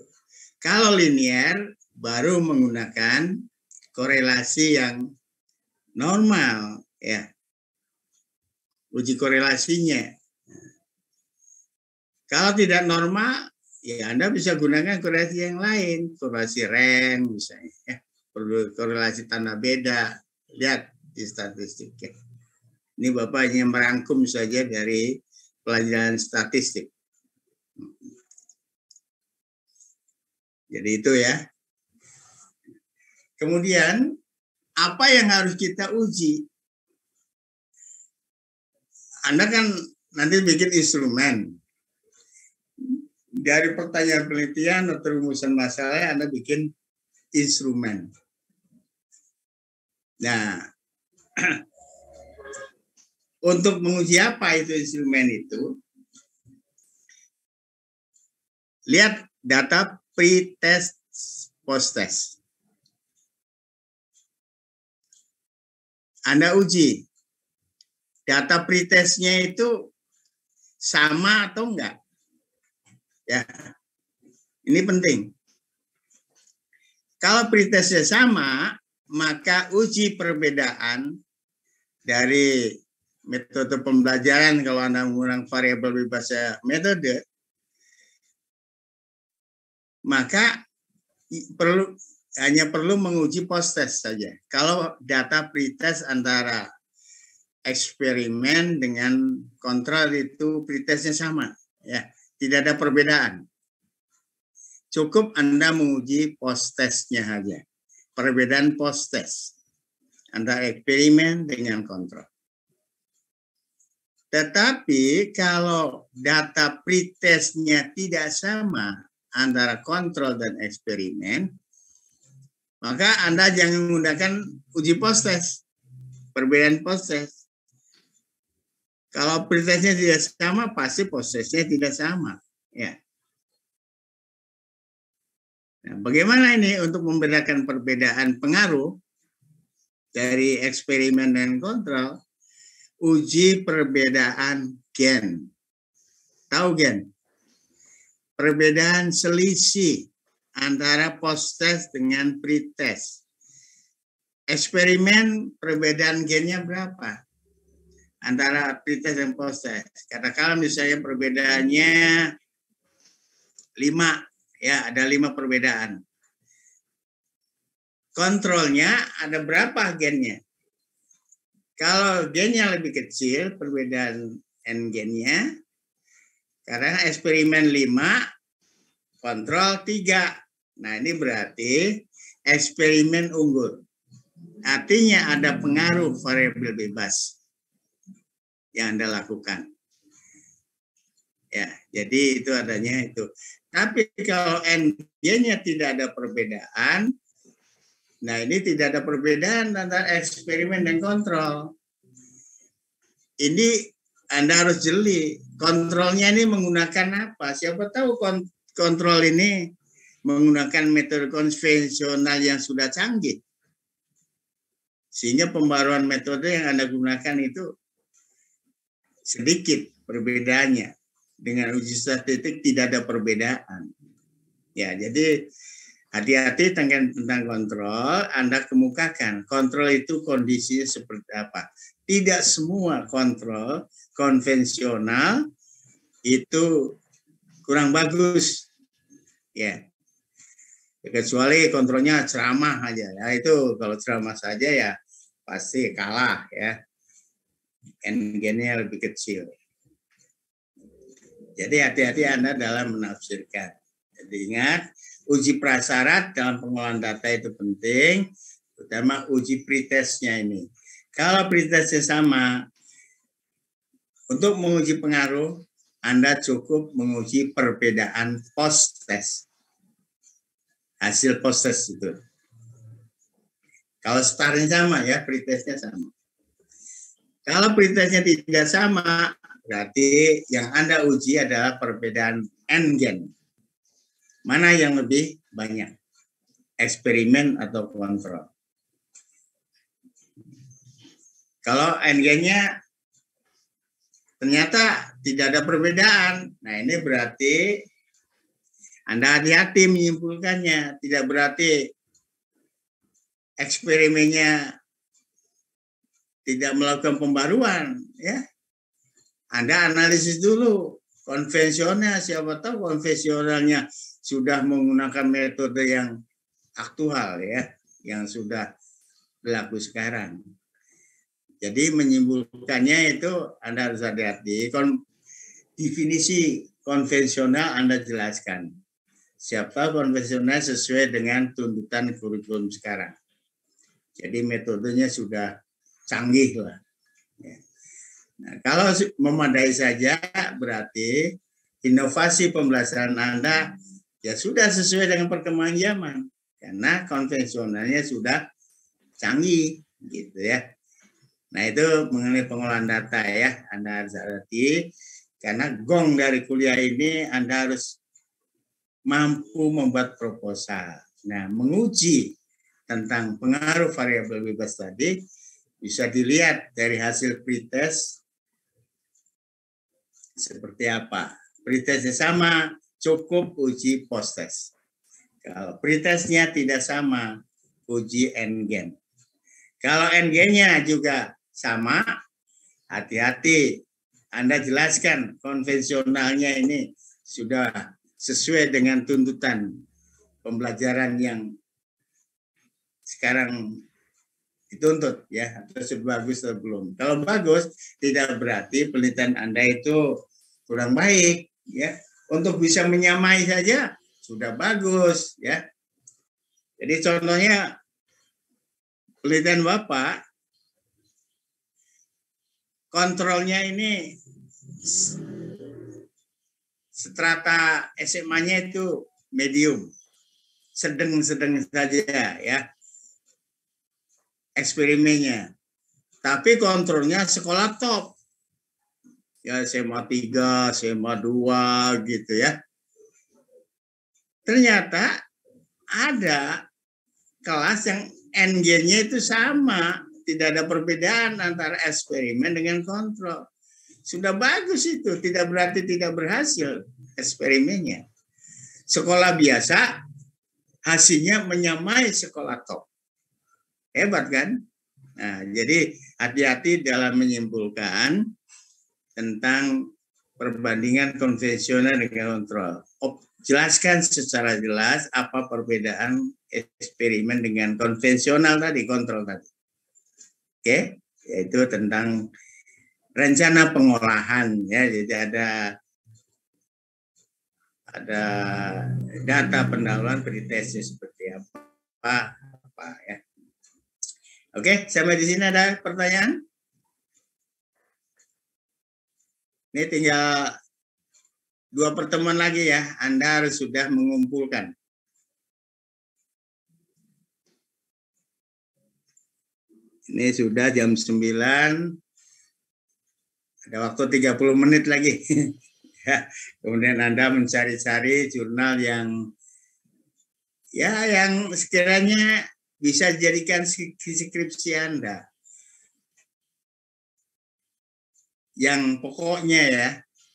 A: Kalau linear baru menggunakan korelasi yang normal ya. Uji korelasinya. Kalau tidak normal, ya Anda bisa gunakan korelasi yang lain, korelasi rank misalnya. Ya. korelasi tanda beda. Lihat di statistiknya. Ini Bapak hanya merangkum saja dari pelajaran statistik. Jadi itu ya. Kemudian, apa yang harus kita uji? Anda kan nanti bikin instrumen. Dari pertanyaan penelitian atau rumusan masalah, Anda bikin instrumen. Nah, untuk menguji apa itu instrumen itu? Lihat data pre-test, post-test. Anda uji data pretestnya itu sama atau enggak? Ya, ini penting. Kalau pretestnya sama, maka uji perbedaan dari metode pembelajaran kalau Anda menggunakan variabel bebas metode, maka hanya perlu menguji post-test saja. Kalau data pretest antara eksperimen dengan kontrol itu pretestnya sama, ya, tidak ada perbedaan. Cukup Anda menguji post-testnya saja. Perbedaan post-test antara eksperimen dengan kontrol. Tetapi kalau data pretestnya tidak sama antara kontrol dan eksperimen, maka Anda jangan menggunakan uji post-test, perbedaan post-test. Kalau pretestnya tidak sama, pasti post-testnya tidak sama. Ya. Nah, bagaimana ini untuk membedakan perbedaan pengaruh dari eksperimen dan kontrol? Uji perbedaan gen. Tahu gen? Perbedaan selisih antara post-test dengan pre-test. Eksperimen perbedaan gennya berapa? Antara pre-test dan post-test. Katakanlah misalnya perbedaannya 5, ya ada 5 perbedaan. Kontrolnya ada berapa gennya? Kalau gennya lebih kecil, perbedaan N gennya, karena eksperimen 5, kontrol 3. Nah, ini berarti eksperimen unggul. Artinya ada pengaruh variabel bebas yang Anda lakukan. Ya, jadi itu adanya itu. Tapi kalau N-nya tidak ada perbedaan, nah ini tidak ada perbedaan antara eksperimen dan kontrol. Ini Anda harus jeli. Kontrolnya ini menggunakan apa? Siapa tahu kontrol ini menggunakan metode konvensional yang sudah canggih. Sehingga pembaruan metode yang Anda gunakan itu sedikit perbedaannya. Dengan uji statistik tidak ada perbedaan. Ya, jadi hati-hati tentang kontrol. Anda kemukakan kontrol itu kondisinya seperti apa. Tidak semua kontrol konvensional itu kurang bagus. Ya. Kecuali kontrolnya ceramah aja. Ya, itu kalau ceramah saja ya pasti kalah ya. N-gennya lebih kecil. Jadi hati-hati Anda dalam menafsirkan. Jadi ingat, uji prasyarat dalam pengolahan data itu penting, terutama uji pretestnya ini. Kalau pretestnya sama, untuk menguji pengaruh, Anda cukup menguji perbedaan post-test. Hasil post-test itu. Kalau startnya sama ya, pretestnya sama. Kalau pretestnya tidak sama, berarti yang Anda uji adalah perbedaan N-gen. Mana yang lebih banyak? Eksperimen atau kontrol? Kalau N-gennya ternyata tidak ada perbedaan, nah ini berarti Anda hati-hati menyimpulkannya. Tidak berarti eksperimennya tidak melakukan pembaruan, ya. Anda analisis dulu konvensional, siapa tahu konvensionalnya sudah menggunakan metode yang aktual, ya. yang sudah berlaku sekarang. Jadi menyimpulkannya itu Anda harus hati-hati. Definisi konvensional Anda jelaskan. Siapa konvensional sesuai dengan tuntutan kurikulum sekarang. Jadi metodenya sudah canggih lah. Nah, kalau memadai saja berarti inovasi pembelajaran Anda ya sudah sesuai dengan perkembangan zaman. Karena konvensionalnya sudah canggih gitu ya. Nah itu mengenai pengolahan data ya, Anda harus hati karena gong dari kuliah ini Anda harus mampu membuat proposal. Nah menguji tentang pengaruh variabel bebas tadi bisa dilihat dari hasil pretest seperti apa. Pretestnya sama, cukup uji post-test. Kalau pretestnya tidak sama, uji NGen. Kalau NG-nya juga sama, hati-hati. Anda jelaskan konvensionalnya ini sudah sesuai dengan tuntutan pembelajaran yang sekarang dituntut ya, atau sebagus atau belum. Kalau bagus, tidak berarti penelitian Anda itu kurang baik ya. Untuk bisa menyamai saja sudah bagus ya. Jadi contohnya penelitian Bapak, kontrolnya ini strata SMA-nya itu medium, sedang-sedang saja ya eksperimennya. Tapi kontrolnya sekolah top, ya SMA 3, SMA 2 gitu ya. Ternyata ada kelas yang NG-nya itu sama, tidak ada perbedaan antara eksperimen dengan kontrol. Sudah bagus itu, tidak berarti tidak berhasil eksperimennya. Sekolah biasa hasilnya menyamai sekolah top. Hebat kan? Nah, jadi hati-hati dalam menyimpulkan tentang perbandingan konvensional dengan kontrol. Jelaskan secara jelas apa perbedaan eksperimen dengan konvensional tadi, kontrol tadi. Oke, yaitu tentang rencana pengolahan ya, jadi ada data pendahuluan pretestnya seperti apa ya. Oke, sampai di sini ada pertanyaan? Ini tinggal 2 pertemuan lagi ya, Anda harus sudah mengumpulkan. Ini sudah jam 9. Ada waktu 30 menit lagi. Ya, kemudian Anda mencari-cari jurnal yang sekiranya bisa dijadikan skripsi Anda. Yang pokoknya ya,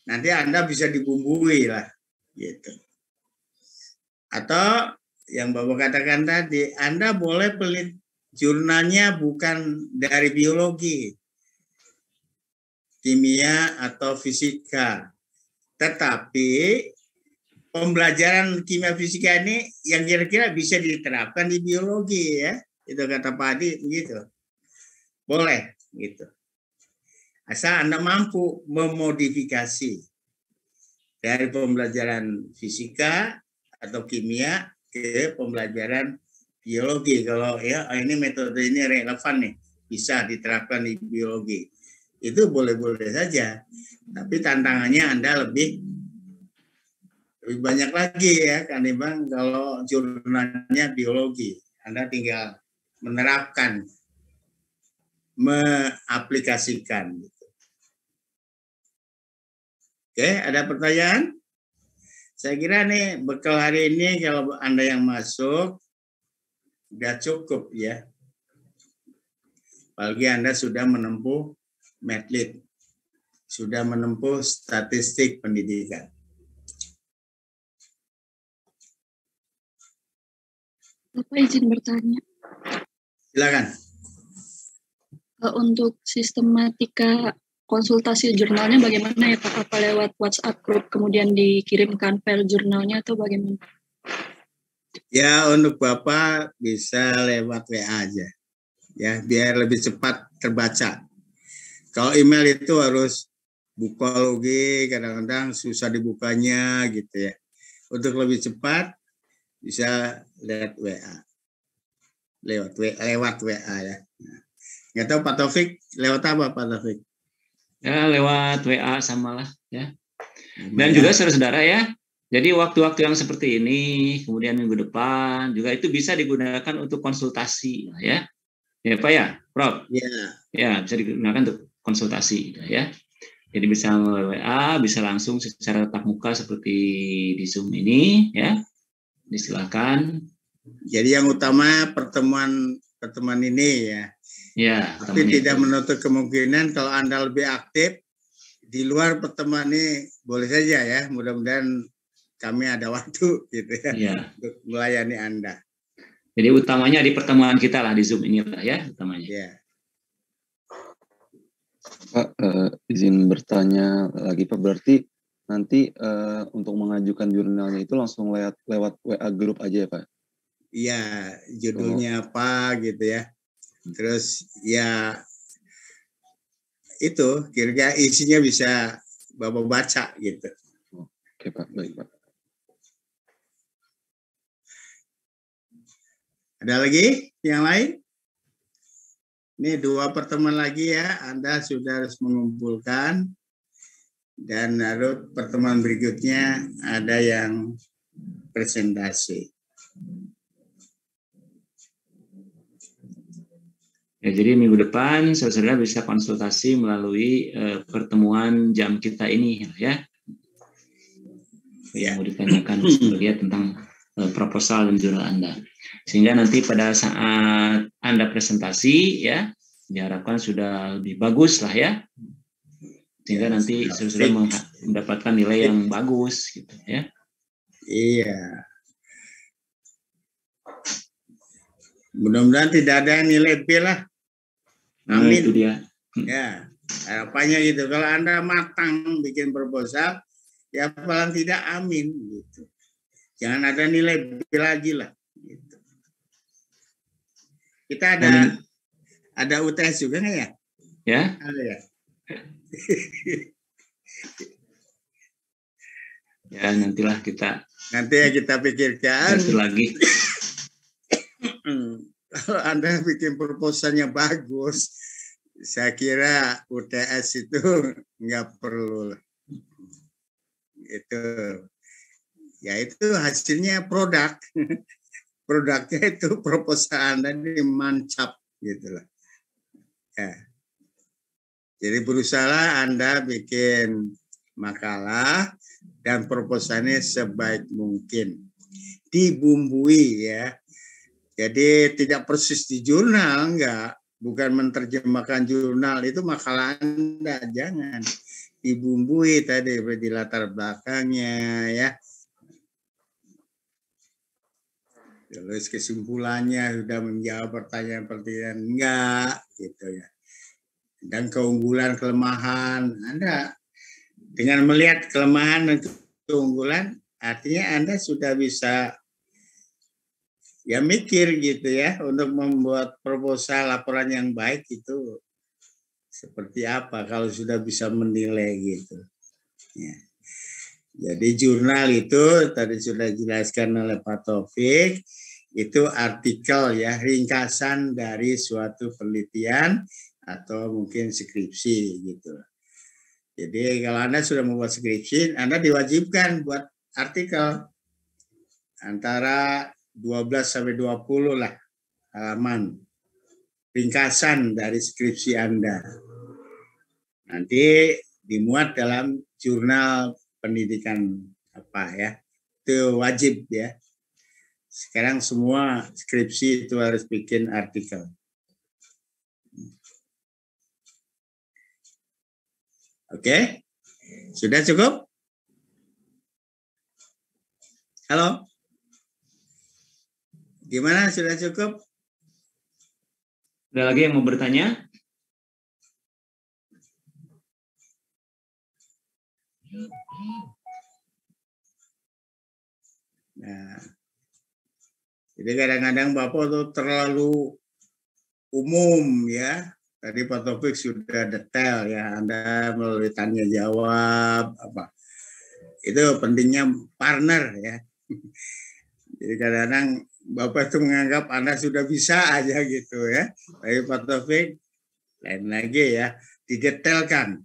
A: nanti Anda bisa dibumbui lah gitu. Atau yang Bapak katakan tadi, Anda boleh pelit jurnalnya bukan dari biologi, kimia atau fisika. Tetapi pembelajaran kimia fisika ini yang kira-kira bisa diterapkan di biologi ya. Itu kata Pak Adi begitu. Boleh gitu. Asal Anda mampu memodifikasi dari pembelajaran fisika atau kimia ke pembelajaran biologi. Kalau ya ini metode ini relevan nih, bisa diterapkan di biologi. Itu boleh-boleh saja. Tapi tantangannya Anda lebih banyak lagi ya, kan Bang, kalau jurnalnya biologi. Anda tinggal menerapkan, mengaplikasikan. Oke, ada pertanyaan? Saya kira nih bekal hari ini kalau Anda yang masuk sudah cukup ya. Apalagi Anda sudah menempuh Medlit, sudah menempuh statistik pendidikan.
B: Bapak izin bertanya.
A: Silakan.
B: Untuk sistematika konsultasi jurnalnya bagaimana ya Pak? Apa lewat WhatsApp group kemudian dikirimkan file jurnalnya atau bagaimana?
A: Ya, untuk Bapak bisa lewat WA aja. Ya, biar lebih cepat terbaca. Kalau email itu harus buka lagi, kadang-kadang susah dibukanya gitu ya. Untuk lebih cepat bisa lewat WA. Lewat WA ya. Nggak tahu Pak Taufik lewat apa Pak Taufik?
C: Ya, lewat WA samalah ya. Dan juga saudara-saudara ya, jadi waktu-waktu yang seperti ini, kemudian minggu depan juga itu bisa digunakan untuk konsultasi ya. Ya Pak ya, Prof.
A: Ya.
C: Ya, bisa digunakan untuk konsultasi ya. Jadi bisa melalui WA, bisa langsung secara tatap muka seperti di Zoom ini ya. Disilakan.
A: Jadi yang utama pertemuan ini ya.
C: Ya,
A: tapi tidak menutup kemungkinan kalau Anda lebih aktif di luar pertemuan ini boleh saja ya. Mudah-mudahan kami ada waktu gitu ya, untuk melayani Anda.
C: Jadi utamanya di pertemuan kita lah di Zoom ini lah ya utamanya.
A: Ya.
D: Pak, izin bertanya lagi Pak, berarti nanti untuk mengajukan jurnalnya itu langsung lewat WA grup aja ya Pak?
A: Iya, judulnya apa gitu ya. Terus ya itu kira-kira isinya bisa Bapak baca gitu.
D: Oke Pak, baik Pak.
A: Ada lagi yang lain? Ini 2 pertemuan lagi ya, Anda sudah harus mengumpulkan. Dan lalu pertemuan berikutnya ada yang presentasi.
C: Ya, jadi minggu depan saudara bisa konsultasi melalui pertemuan jam kita ini ya. Yang mau ditanyakan lihat tentang proposal dan jurnal Anda. Sehingga nanti pada saat Anda presentasi ya, diharapkan sudah lebih bagus lah ya. Sehingga nanti saudara mendapatkan nilai yang bagus gitu ya.
A: Iya. Mudah-mudahan tidak ada nilai B lah. Amin.
C: Itu dia.
A: Ya, harapannya gitu. Kalau Anda matang bikin proposal, ya paling tidak amin gitu. Jangan ada nilai B lagi lah. Gitu. Kita ada UTS juga nggak ya?
C: Ya.
A: Ada ya.
C: Ya nantilah kita.
A: Nanti ya kita pikirkan.
C: Lagi.
A: Kalau Anda bikin proposalnya bagus, saya kira UTS itu nggak perlu. Itu, ya itu hasilnya produk. Produknya itu proposal Anda ini mantap gitu loh. Ya. Jadi berusaha Anda bikin makalah dan proposalnya sebaik mungkin. Dibumbui ya. Jadi tidak persis di jurnal, enggak. Bukan menerjemahkan jurnal, itu makalah Anda, jangan. Dibumbui tadi, di latar belakangnya, ya. Terus kesimpulannya sudah menjawab pertanyaan-pertanyaan, enggak, gitu ya. Dan keunggulan, kelemahan, Anda dengan melihat kelemahan dan keunggulan, artinya Anda sudah bisa ya mikir gitu ya untuk membuat proposal laporan yang baik itu seperti apa kalau sudah bisa menilai gitu. Ya. Jadi jurnal itu tadi sudah dijelaskan oleh Pak Taufik, itu artikel ya ringkasan dari suatu penelitian atau mungkin skripsi gitu. Jadi kalau Anda sudah membuat skripsi, Anda diwajibkan buat artikel antara 12 sampai 20 lah halaman ringkasan dari skripsi Anda. Nanti dimuat dalam jurnal pendidikan apa ya. Itu wajib ya. Sekarang semua skripsi itu harus bikin artikel. Oke? Sudah cukup? Halo? Gimana, sudah cukup?
C: Ada lagi yang mau bertanya?
A: Nah, Jadi kadang-kadang Bapak tuh terlalu umum ya. Tadi Pak Taufik sudah detail ya, Anda melalui tanya jawab apa. Itu pentingnya partner ya. Jadi kadang-kadang Bapak itu menganggap Anda sudah bisa aja gitu ya. Tapi Pak Taufik lain lagi ya, didetailkan.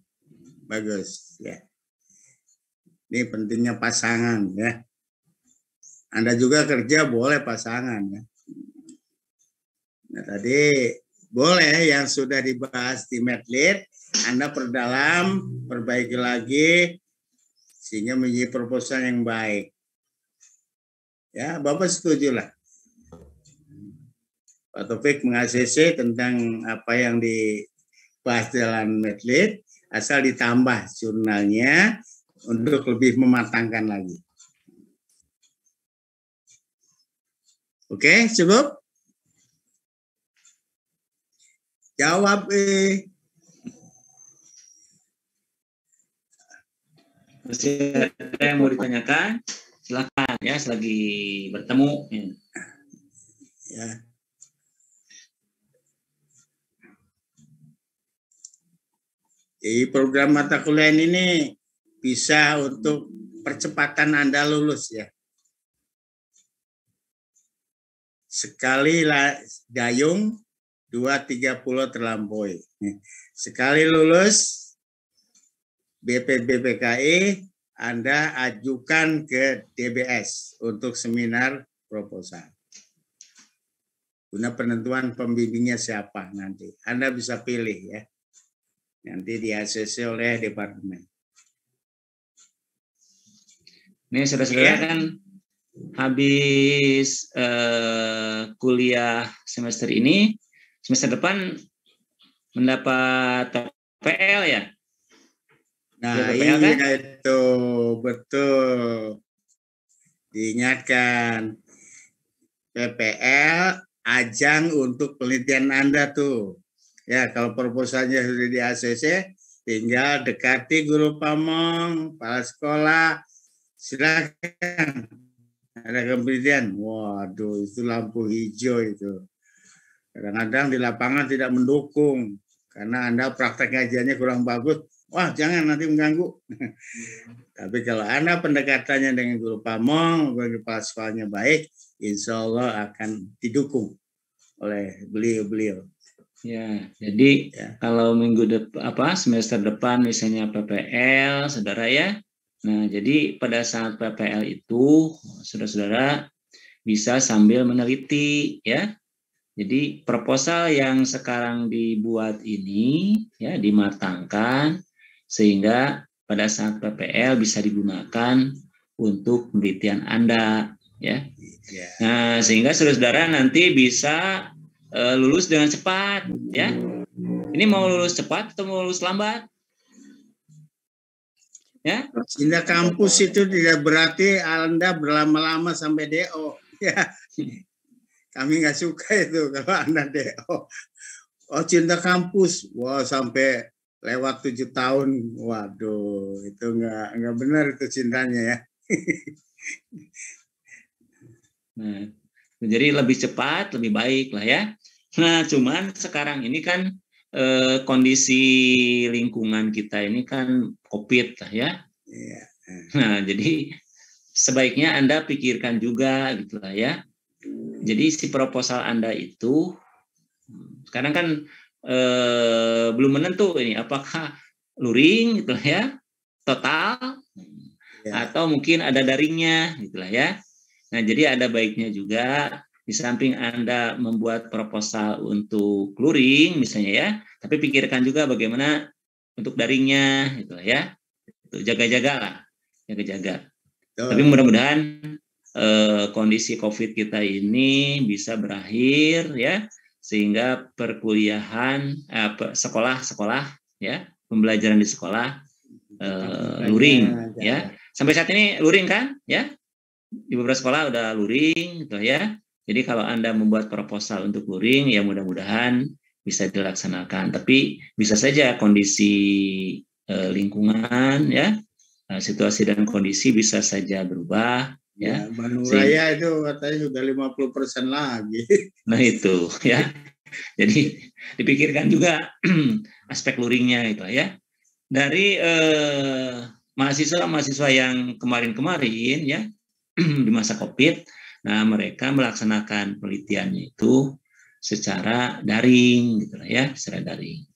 A: Bagus ya. Ini pentingnya pasangan ya. Anda juga kerja boleh pasangan ya. Nah tadi boleh yang sudah dibahas di Medlit, Anda perdalam, perbaiki lagi, sehingga menjadi proposal yang baik. Ya, Bapak setuju lah. Pak Taufik meng-ACC tentang apa yang dibahas dalam Medlit, asal ditambah jurnalnya untuk lebih mematangkan lagi. Oke, cukup? Jawab
C: Masih ada yang mau ditanyakan? Silakan ya, selagi bertemu.
A: Ya. Jadi program mata kuliah ini bisa untuk percepatan Anda lulus ya. Sekali dayung, 2-3 pulau terlampaui. Sekali lulus BPBPKI, Anda ajukan ke DBS untuk seminar proposal. Guna penentuan pembimbingnya siapa nanti. Anda bisa pilih ya. Nanti di-ACC oleh departemen.
C: Ini saudara-saudara kan habis kuliah semester ini, semester depan mendapat PPL ya?
A: Nah,
C: PPL,
A: iya
C: kan?
A: itu betul. Diingatkan, PPL ajang untuk penelitian Anda tuh. Ya, kalau proposalnya sudah di ACC, tinggal dekati guru pamong, kepala sekolah, silakan. Ada penelitian, waduh itu lampu hijau itu. Kadang-kadang di lapangan tidak mendukung, karena Anda praktek ngajiannya kurang bagus. Wah, jangan nanti mengganggu. Tapi kalau Anda pendekatannya dengan guru pamong, kepala sekolahnya baik, insya Allah akan didukung oleh beliau-beliau.
C: Ya, jadi kalau semester depan misalnya PPL, saudara ya. Nah, jadi pada saat PPL itu, saudara-saudara bisa sambil meneliti ya. Jadi proposal yang sekarang dibuat ini ya dimatangkan sehingga pada saat PPL bisa digunakan untuk penelitian Anda ya. Nah, sehingga saudara-saudara nanti bisa lulus dengan cepat ya. Ini mau lulus cepat atau mau lulus lambat? Ya.
A: Cinta kampus itu tidak berarti Anda berlama-lama sampai DO ya. Kami nggak suka itu kalau Anda DO. Oh, cinta kampus, wah sampai lewat 7 tahun, waduh itu nggak benar itu cintanya ya.
C: Nah, jadi lebih cepat, lebih baik lah ya. Nah, cuman sekarang ini kan kondisi lingkungan kita ini kan COVID lah ya. Nah, jadi sebaiknya Anda pikirkan juga gitu lah ya. Jadi si proposal Anda itu sekarang kan belum menentu ini apakah luring gitu lah ya, total atau mungkin ada daringnya gitu lah ya. Nah, jadi ada baiknya juga di samping Anda membuat proposal untuk luring misalnya ya, tapi pikirkan juga bagaimana untuk daringnya gitu lah ya. Jaga-jaga lah, jaga-jaga. Tapi mudah-mudahan kondisi COVID kita ini bisa berakhir ya, sehingga perkuliahan sekolah ya, pembelajaran di sekolah luring ya. Sampai saat ini luring kan ya, di beberapa sekolah udah luring gitu ya. Jadi kalau Anda membuat proposal untuk luring ya mudah-mudahan bisa dilaksanakan, tapi bisa saja kondisi lingkungan ya, situasi dan kondisi bisa saja berubah Ya,
A: Bandung Raya itu katanya sudah 50% lagi.
C: Nah itu ya. Jadi dipikirkan juga aspek luringnya itu ya. Dari mahasiswa yang kemarin-kemarin ya di masa COVID, nah mereka melaksanakan penelitiannya itu secara daring gitu ya, secara daring.